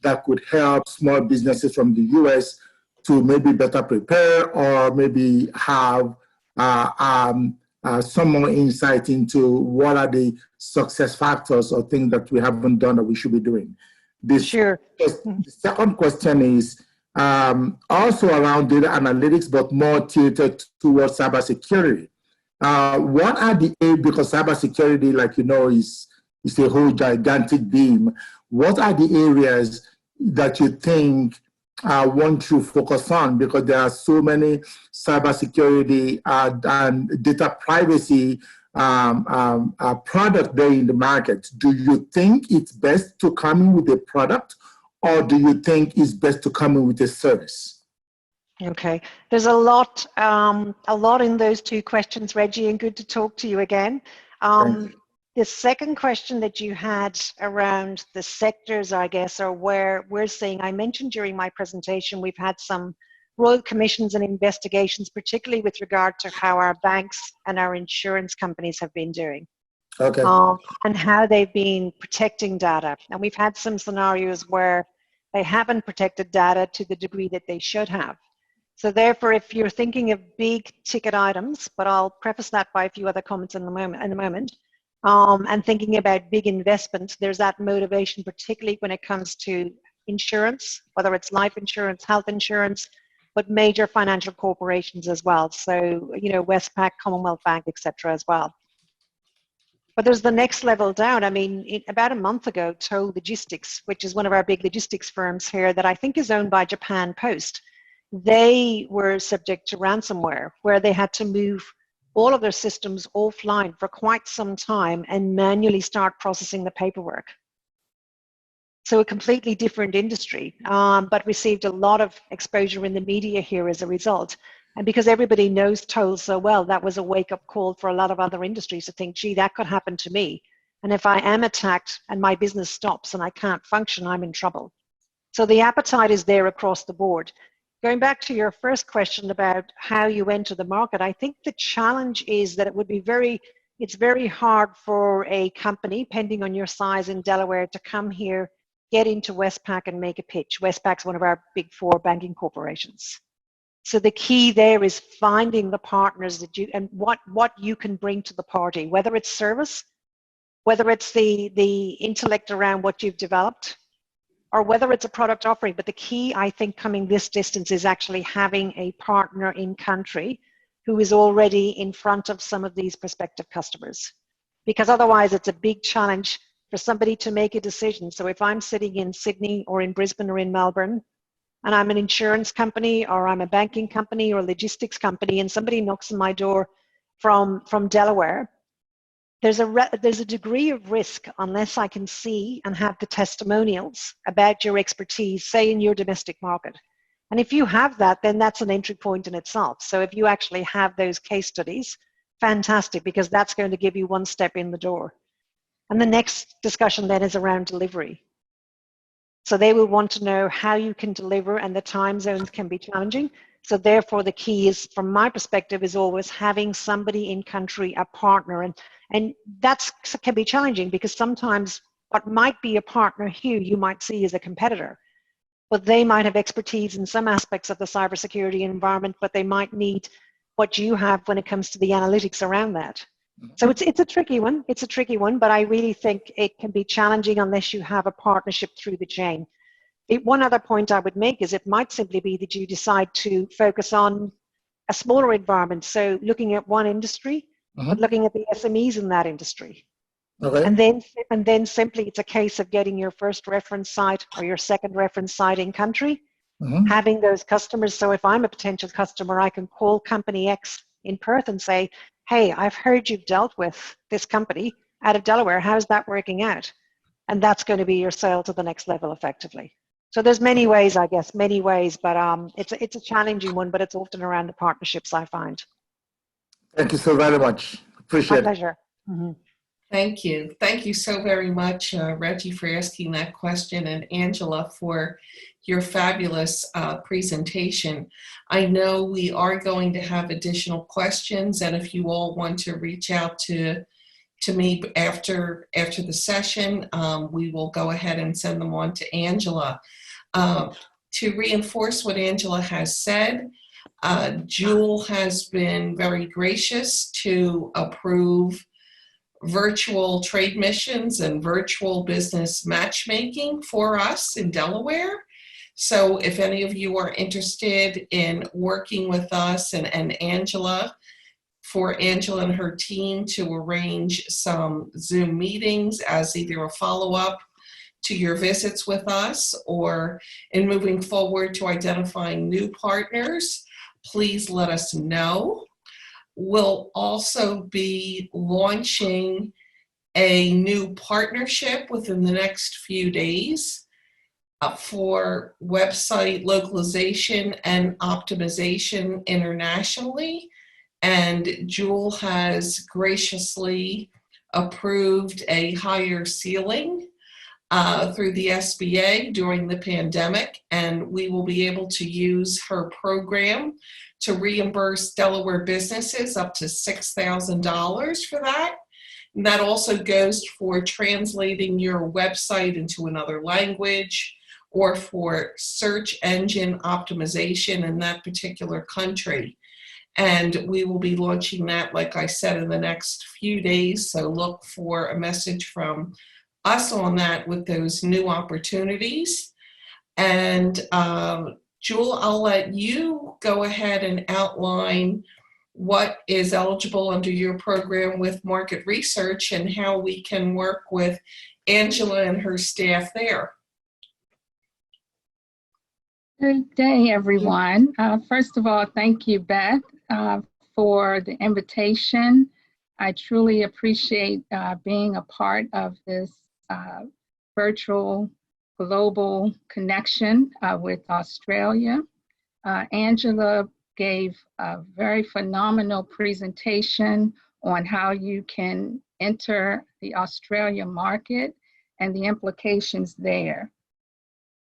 that could help small businesses from the US to maybe better prepare, or maybe have some more insight into what are the success factors or things that we haven't done that we should be doing. Sure. The second question is also around data analytics, but more tilted towards cybersecurity. What are because cybersecurity, like you know, is a whole gigantic beam. What are the areas that you think want to focus on? Because there are so many cybersecurity and data privacy product there in the market. Do you think it's best to come in with a product, or do you think it's best to come in with a service? Okay, there's a lot in those two questions, Reggie, and good to talk to you again. The second question that you had around the sectors, I guess, or where we're seeing, I mentioned during my presentation, we've had some royal commissions and investigations, particularly with regard to how our banks and our insurance companies have been doing. Okay. And how they've been protecting data. And we've had some scenarios where they haven't protected data to the degree that they should have. So therefore, if you're thinking of big ticket items, but I'll preface that by a few other comments in a moment, and thinking about big investments, there's that motivation, particularly when it comes to insurance, whether it's life insurance, health insurance, but major financial corporations as well. So, you know, Westpac, Commonwealth Bank, etc. as well. But there's the next level down. I mean, about a month ago, Toll Logistics, which is one of our big logistics firms here that I think is owned by Japan Post, they were subject to ransomware, where they had to move all of their systems offline for quite some time and manually start processing the paperwork. So a completely different industry, but received a lot of exposure in the media here as a result. And because everybody knows Toll so well, that was a wake-up call for a lot of other industries to think, gee, that could happen to me. And if I am attacked and my business stops and I can't function, I'm in trouble. So the appetite is there across the board. Going back to your first question about how you enter the market, I think the challenge is that it's very hard for a company, depending on your size in Delaware, to come here, get into Westpac and make a pitch. Westpac's one of our big four banking corporations. So the key there is finding the partners that you, and what you can bring to the party, whether it's service, whether it's the intellect around what you've developed, or whether it's a product offering. But the key, I think, coming this distance is actually having a partner in country who is already in front of some of these prospective customers. Because otherwise it's a big challenge for somebody to make a decision. So if I'm sitting in Sydney or in Brisbane or in Melbourne, and I'm an insurance company or I'm a banking company or a logistics company, and somebody knocks on my door from Delaware, there's a degree of risk unless I can see and have the testimonials about your expertise, say in your domestic market. And if you have that, then that's an entry point in itself. So if you actually have those case studies, fantastic, because that's going to give you one step in the door. And the next discussion then is around delivery. So they will want to know how you can deliver, and the time zones can be challenging. So therefore the key is, from my perspective, is always having somebody in country, a partner. And that can be challenging because sometimes what might be a partner here, you might see as a competitor, but they might have expertise in some aspects of the cybersecurity environment, but they might need what you have when it comes to the analytics around that. So it's a tricky one. It's a tricky one, but I really think it can be challenging unless you have a partnership through the chain. One other point I would make is it might simply be that you decide to focus on a smaller environment. So looking at one industry, but looking at the SMEs in that industry. Okay. And then simply it's a case of getting your first reference site or your second reference site in country, having those customers. So if I'm a potential customer, I can call company X in Perth and say, hey, I've heard you've dealt with this company out of Delaware. How's that working out? And that's going to be your sale to the next level effectively. So there's many ways, I guess, but it's a challenging one, but it's often around the partnerships, I find. Thank you so very much. Appreciate it. My pleasure. Thank you. Thank you so very much, Reggie, for asking that question, and Angela for your fabulous presentation. I know we are going to have additional questions, and if you all want to reach out to me after the session, we will go ahead and send them on to Angela. To reinforce what Angela has said, Jewel has been very gracious to approve virtual trade missions and virtual business matchmaking for us in Delaware. So if any of you are interested in working with us and Angela, for Angela and her team to arrange some Zoom meetings as either a follow-up to your visits with us or in moving forward to identifying new partners, please let us know. We'll also be launching a new partnership within the next few days for website localization and optimization internationally. And Jewel has graciously approved a higher ceiling through the SBA during the pandemic, and we will be able to use her program to reimburse Delaware businesses up to $6,000 for that. And that also goes for translating your website into another language or for search engine optimization in that particular country. And we will be launching that, like I said, in the next few days. So look for a message from us on that with those new opportunities. And Jewel, I'll let you go ahead and outline what is eligible under your program with market research and how we can work with Angela and her staff there. Good day, everyone. First of all, thank you, Beth, for the invitation. I truly appreciate being a part of this virtual global connection with Australia. Angela gave a very phenomenal presentation on how you can enter the Australia market and the implications there.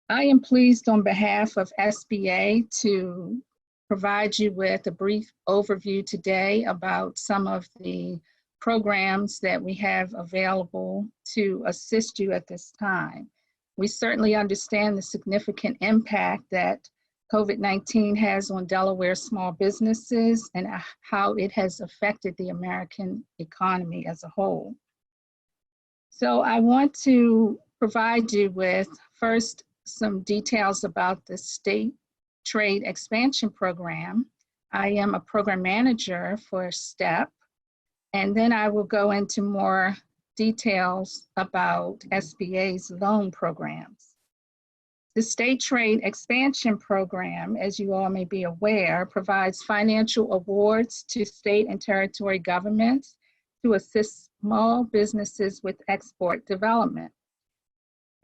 I am pleased on behalf of SBA to provide you with a brief overview today about some of the programs that we have available to assist you at this time. We certainly understand the significant impact that COVID-19 has on Delaware small businesses and how it has affected the American economy as a whole. So I want to provide you with first some details about the State Trade Expansion Program. I am a program manager for STEP, and then I will go into more details about SBA's loan programs. The State Trade Expansion Program, as you all may be aware, provides financial awards to state and territory governments to assist small businesses with export development.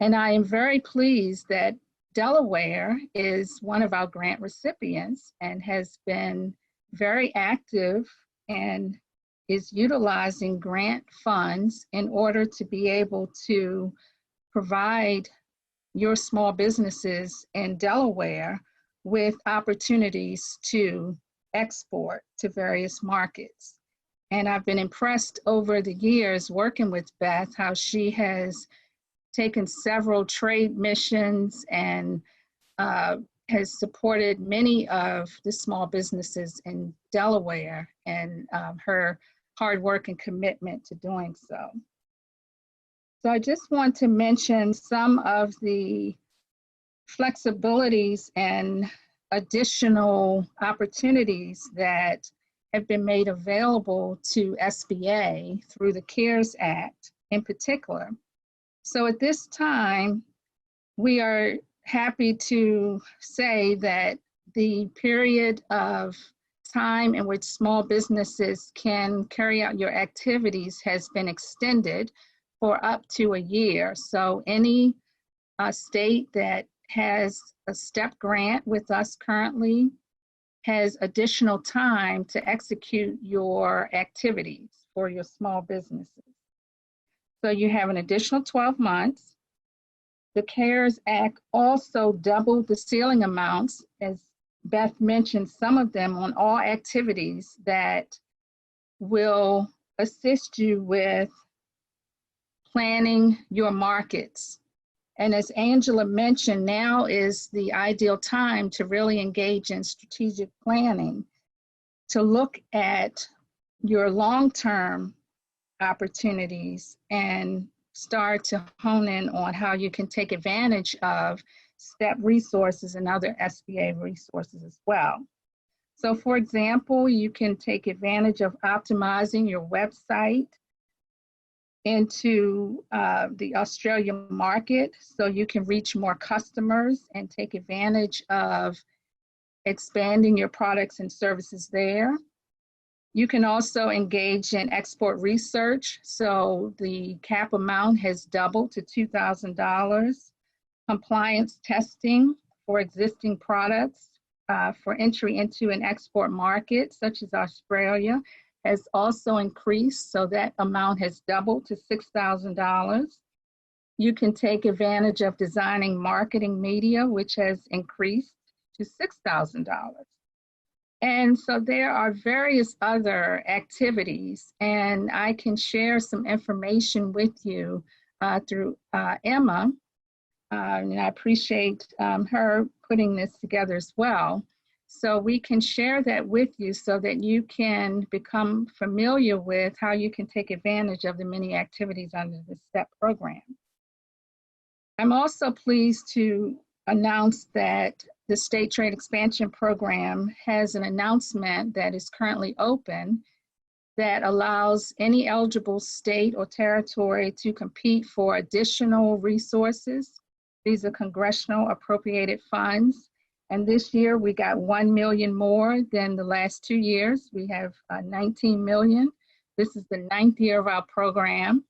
And I am very pleased that Delaware is one of our grant recipients and has been very active and is utilizing grant funds in order to be able to provide your small businesses in Delaware with opportunities to export to various markets. And I've been impressed over the years working with Beth, how she has taken several trade missions and has supported many of the small businesses in Delaware, and her hard work and commitment to doing so. So I just want to mention some of the flexibilities and additional opportunities that have been made available to SBA through the CARES Act in particular. So at this time, we are happy to say that the period of time in which small businesses can carry out your activities has been extended for up to a year. So any state that has a STEP grant with us currently has additional time to execute your activities for your small businesses. So you have an additional 12 months. The CARES Act also doubled the ceiling amounts, as Beth mentioned, some of them on all activities that will assist you with planning your markets. And as Angela mentioned, now is the ideal time to really engage in strategic planning, to look at your long-term opportunities and start to hone in on how you can take advantage of STEP resources and other SBA resources as well. So for example, you can take advantage of optimizing your website into the Australia market so you can reach more customers and take advantage of expanding your products and services there. You can also engage in export research. So the cap amount has doubled to $2,000. Compliance testing for existing products for entry into an export market such as Australia has also increased, so that amount has doubled to $6,000. You can take advantage of designing marketing media, which has increased to $6,000. And so there are various other activities, and I can share some information with you through Emma, and I appreciate her putting this together as well. So we can share that with you so that you can become familiar with how you can take advantage of the many activities under the STEP program. I'm also pleased to announce that the State Trade Expansion Program has an announcement that is currently open that allows any eligible state or territory to compete for additional resources. These are congressional appropriated funds. And this year we got 1 million more than the last 2 years. We have 19 million. This is the 9th year of our program.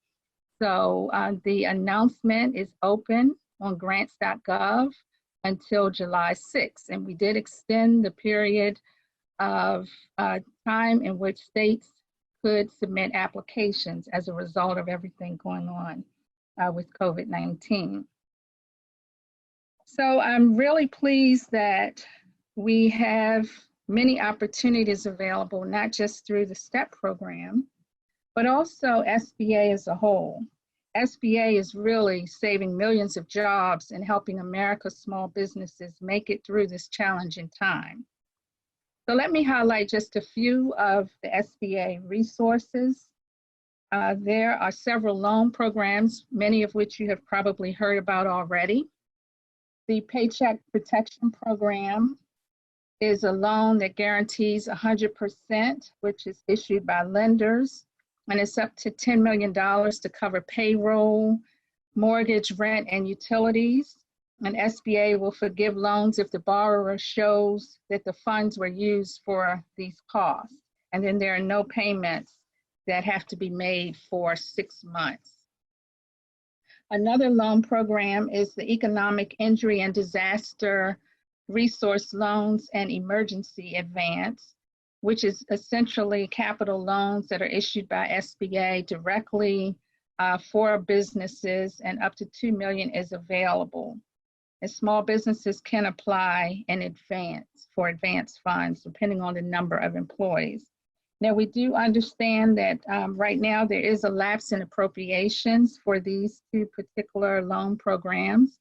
So the announcement is open on grants.gov until July 6th. And we did extend the period of time in which states could submit applications as a result of everything going on with COVID-19. So I'm really pleased that we have many opportunities available, not just through the STEP program, but also SBA as a whole. SBA is really saving millions of jobs and helping America's small businesses make it through this challenging time. So let me highlight just a few of the SBA resources. There are several loan programs, many of which you have probably heard about already. The Paycheck Protection Program is a loan that guarantees 100%, which is issued by lenders, and it's up to $10 million to cover payroll, mortgage, rent, and utilities. And SBA will forgive loans if the borrower shows that the funds were used for these costs. And then there are no payments that have to be made for 6 months. Another loan program is the Economic Injury and Disaster Resource Loans and Emergency Advance, which is essentially capital loans that are issued by SBA directly for businesses, and up to $2 million is available. And small businesses can apply in advance for advance funds, depending on the number of employees. Now, we do understand that right now there is a lapse in appropriations for these two particular loan programs.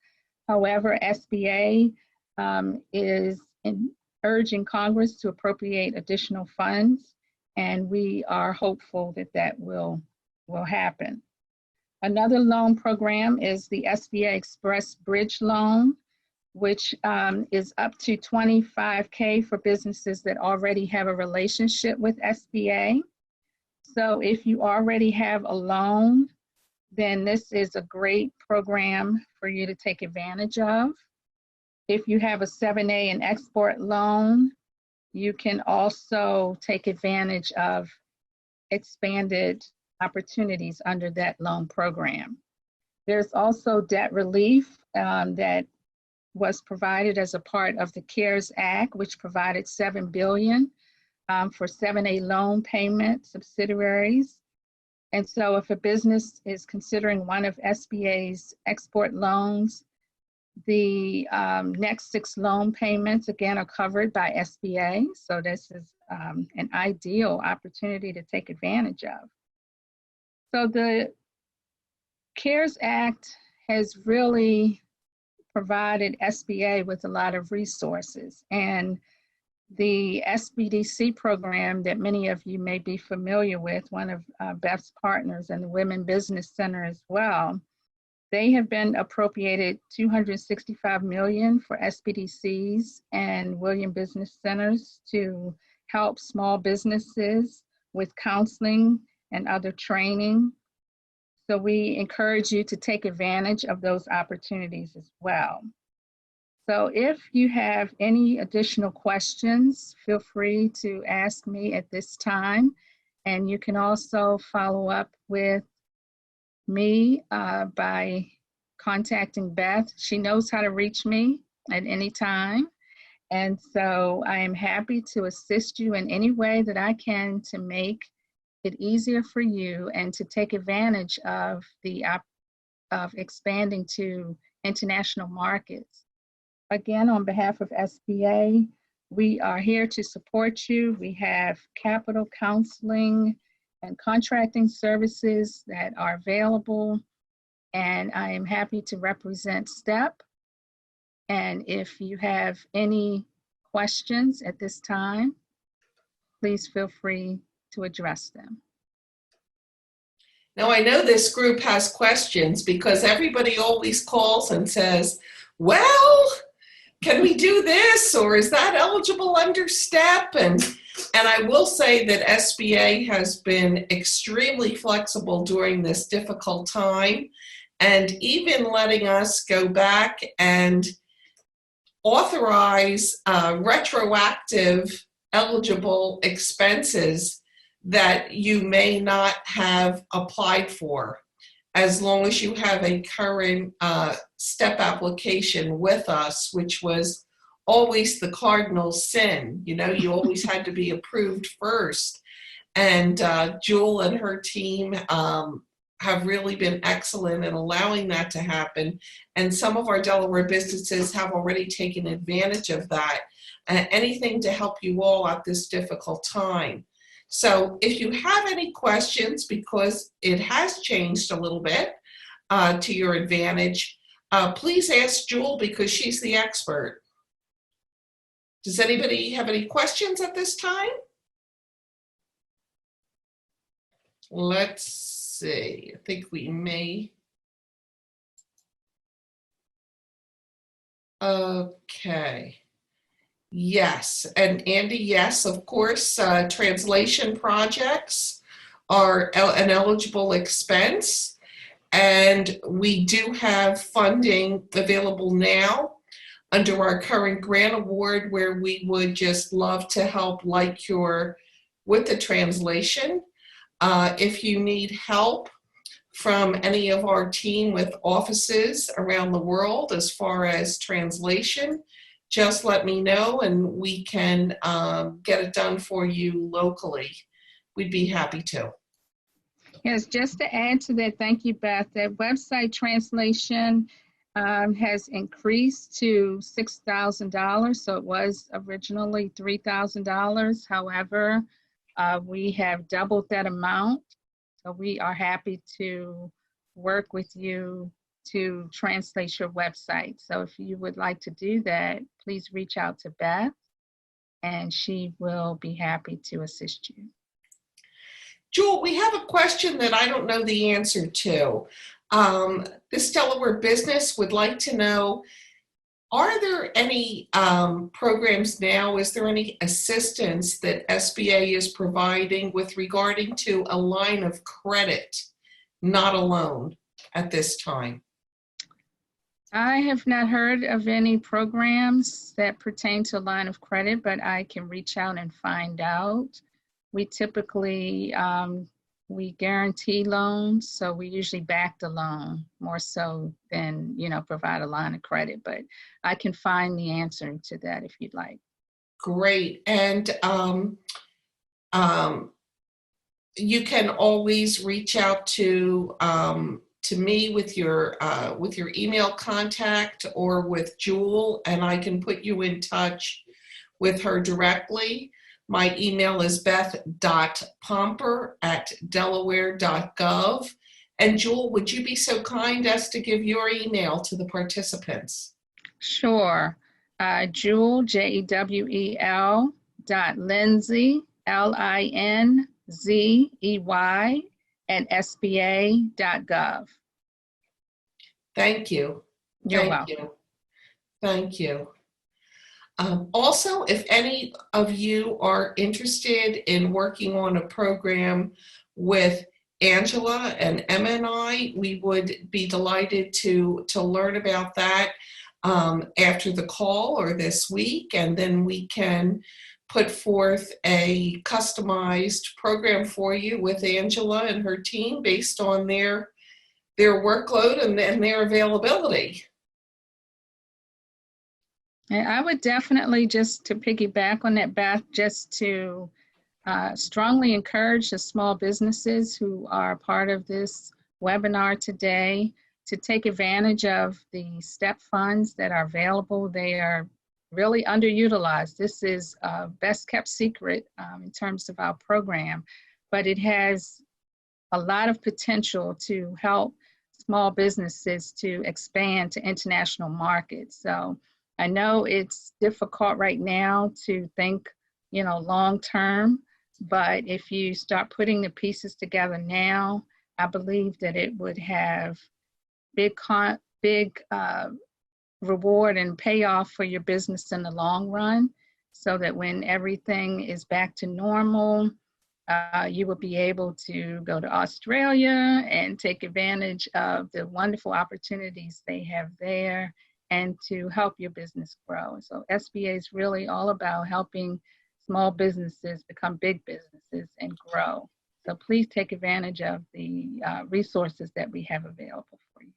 However, SBA is urging Congress to appropriate additional funds, and we are hopeful that that will happen. Another loan program is the SBA Express Bridge Loan, which is up to $25K for businesses that already have a relationship with SBA. So if you already have a loan, then this is a great program for you to take advantage of. If you have a 7A and export loan, you can also take advantage of expanded opportunities under that loan program. There's also debt relief that was provided as a part of the CARES Act, which provided $7 billion for 7A loan payment subsidiaries. And so if a business is considering one of SBA's export loans, the next 6 loan payments, again, are covered by SBA. So this is an ideal opportunity to take advantage of. So the CARES Act has really provided SBA with a lot of resources. And the SBDC program that many of you may be familiar with, one of Beth's partners, and the Women Business Center as well, they have been appropriated $265 million for SBDCs and William Business Centers to help small businesses with counseling and other training. So we encourage you to take advantage of those opportunities as well. So if you have any additional questions, feel free to ask me at this time. And you can also follow up with me by contacting Beth. She knows how to reach me at any time. And so I am happy to assist you in any way that I can to make it easier for you and to take advantage of of expanding to international markets. Again, on behalf of SBA, we are here to support you. We have capital counseling and contracting services that are available, and I am happy to represent STEP. And if you have any questions at this time, please feel free to address them. Now, I know this group has questions because everybody always calls and says, well, can we do this? Or is that eligible under STEP? And I will say that SBA has been extremely flexible during this difficult time, and even letting us go back and authorize retroactive eligible expenses that you may not have applied for, as long as you have a current STEP application with us, which was always the cardinal sin. You know, you always had to be approved first. And Jewel and her team have really been excellent in allowing that to happen. And some of our Delaware businesses have already taken advantage of that. Anything to help you all at this difficult time. So if you have any questions, because it has changed a little bit to your advantage, please ask Jewel because she's the expert. Does anybody have any questions at this time? Let's see, I think we may. Okay. Yes, and Andy, yes, of course, translation projects are an eligible expense, and we do have funding available now under our current grant award, where we would just love to help with the translation. If you need help from any of our team with offices around the world as far as translation, just let me know and we can get it done for you locally. We'd be happy to. Yes, just to add to that, thank you, Beth. That website translation has increased to $6,000. So it was originally $3,000. However, we have doubled that amount. So we are happy to work with you to translate your website. So if you would like to do that, please reach out to Beth and she will be happy to assist you. Jewel, we have a question that I don't know the answer to. This Delaware business would like to know, are there any programs now, is there any assistance that SBA is providing with regarding to a line of credit, not a loan at this time? I have not heard of any programs that pertain to line of credit, but I can reach out and find out. We typically, we guarantee loans, so we usually back the loan more so than, provide a line of credit, but I can find the answer to that if you'd like. Great, and you can always reach out to me with your email contact or with Jewel, and I can put you in touch with her directly. My email is beth.pomper@delaware.gov. And Jewel, would you be so kind as to give your email to the participants? Sure. Jewel, Jewel, .Lindsey, LINZEY, @sba.gov. Thank you. You're welcome. Thank you. Also, if any of you are interested in working on a program with Angela and Emma and I, we would be delighted to learn about that after the call or this week, and then we can put forth a customized program for you with Angela and her team based on their workload and their availability. And I would definitely, just to piggyback on that, Beth, just to strongly encourage the small businesses who are part of this webinar today to take advantage of the STEP funds that are available. They are really underutilized. This is a best kept secret in terms of our program, but it has a lot of potential to help small businesses to expand to international markets. So I know it's difficult right now to think, long term, but if you start putting the pieces together now, I believe that it would have big reward and payoff for your business in the long run, so that when everything is back to normal, you will be able to go to Australia and take advantage of the wonderful opportunities they have there and to help your business grow. So SBA is really all about helping small businesses become big businesses and grow. So please take advantage of the resources that we have available for you.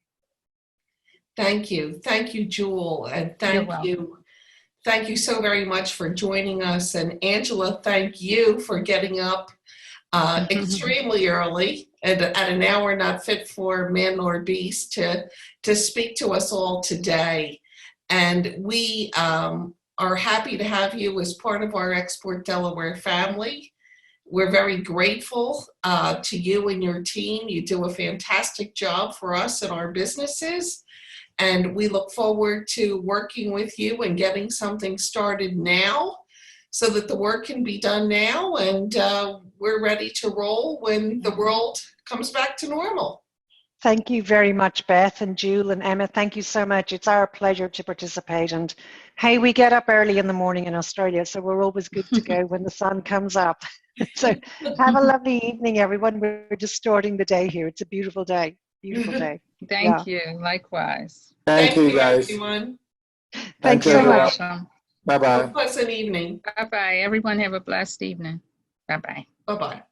Thank you. Thank you, Jewel. And thank you so very much for joining us. And Angela, thank you for getting up extremely early at an hour not fit for man or beast to speak to us all today. And we are happy to have you as part of our Export Delaware family. We're very grateful to you and your team. You do a fantastic job for us and our businesses. And we look forward to working with you and getting something started now so that the work can be done now, and we're ready to roll when the world comes back to normal. Thank you very much, Beth and Jewel and Emma. Thank you so much. It's our pleasure to participate. And hey, we get up early in the morning in Australia, so we're always good to go when the sun comes up. So have a lovely evening, everyone. We're just starting the day here. It's a beautiful day. Beautiful day. Thank you. Likewise. Thank you, guys. Everyone. Thanks you, so everyone. much. Awesome. Bye-bye. Have a pleasant evening. Bye-bye. Everyone have a blessed evening. Bye-bye. Bye-bye.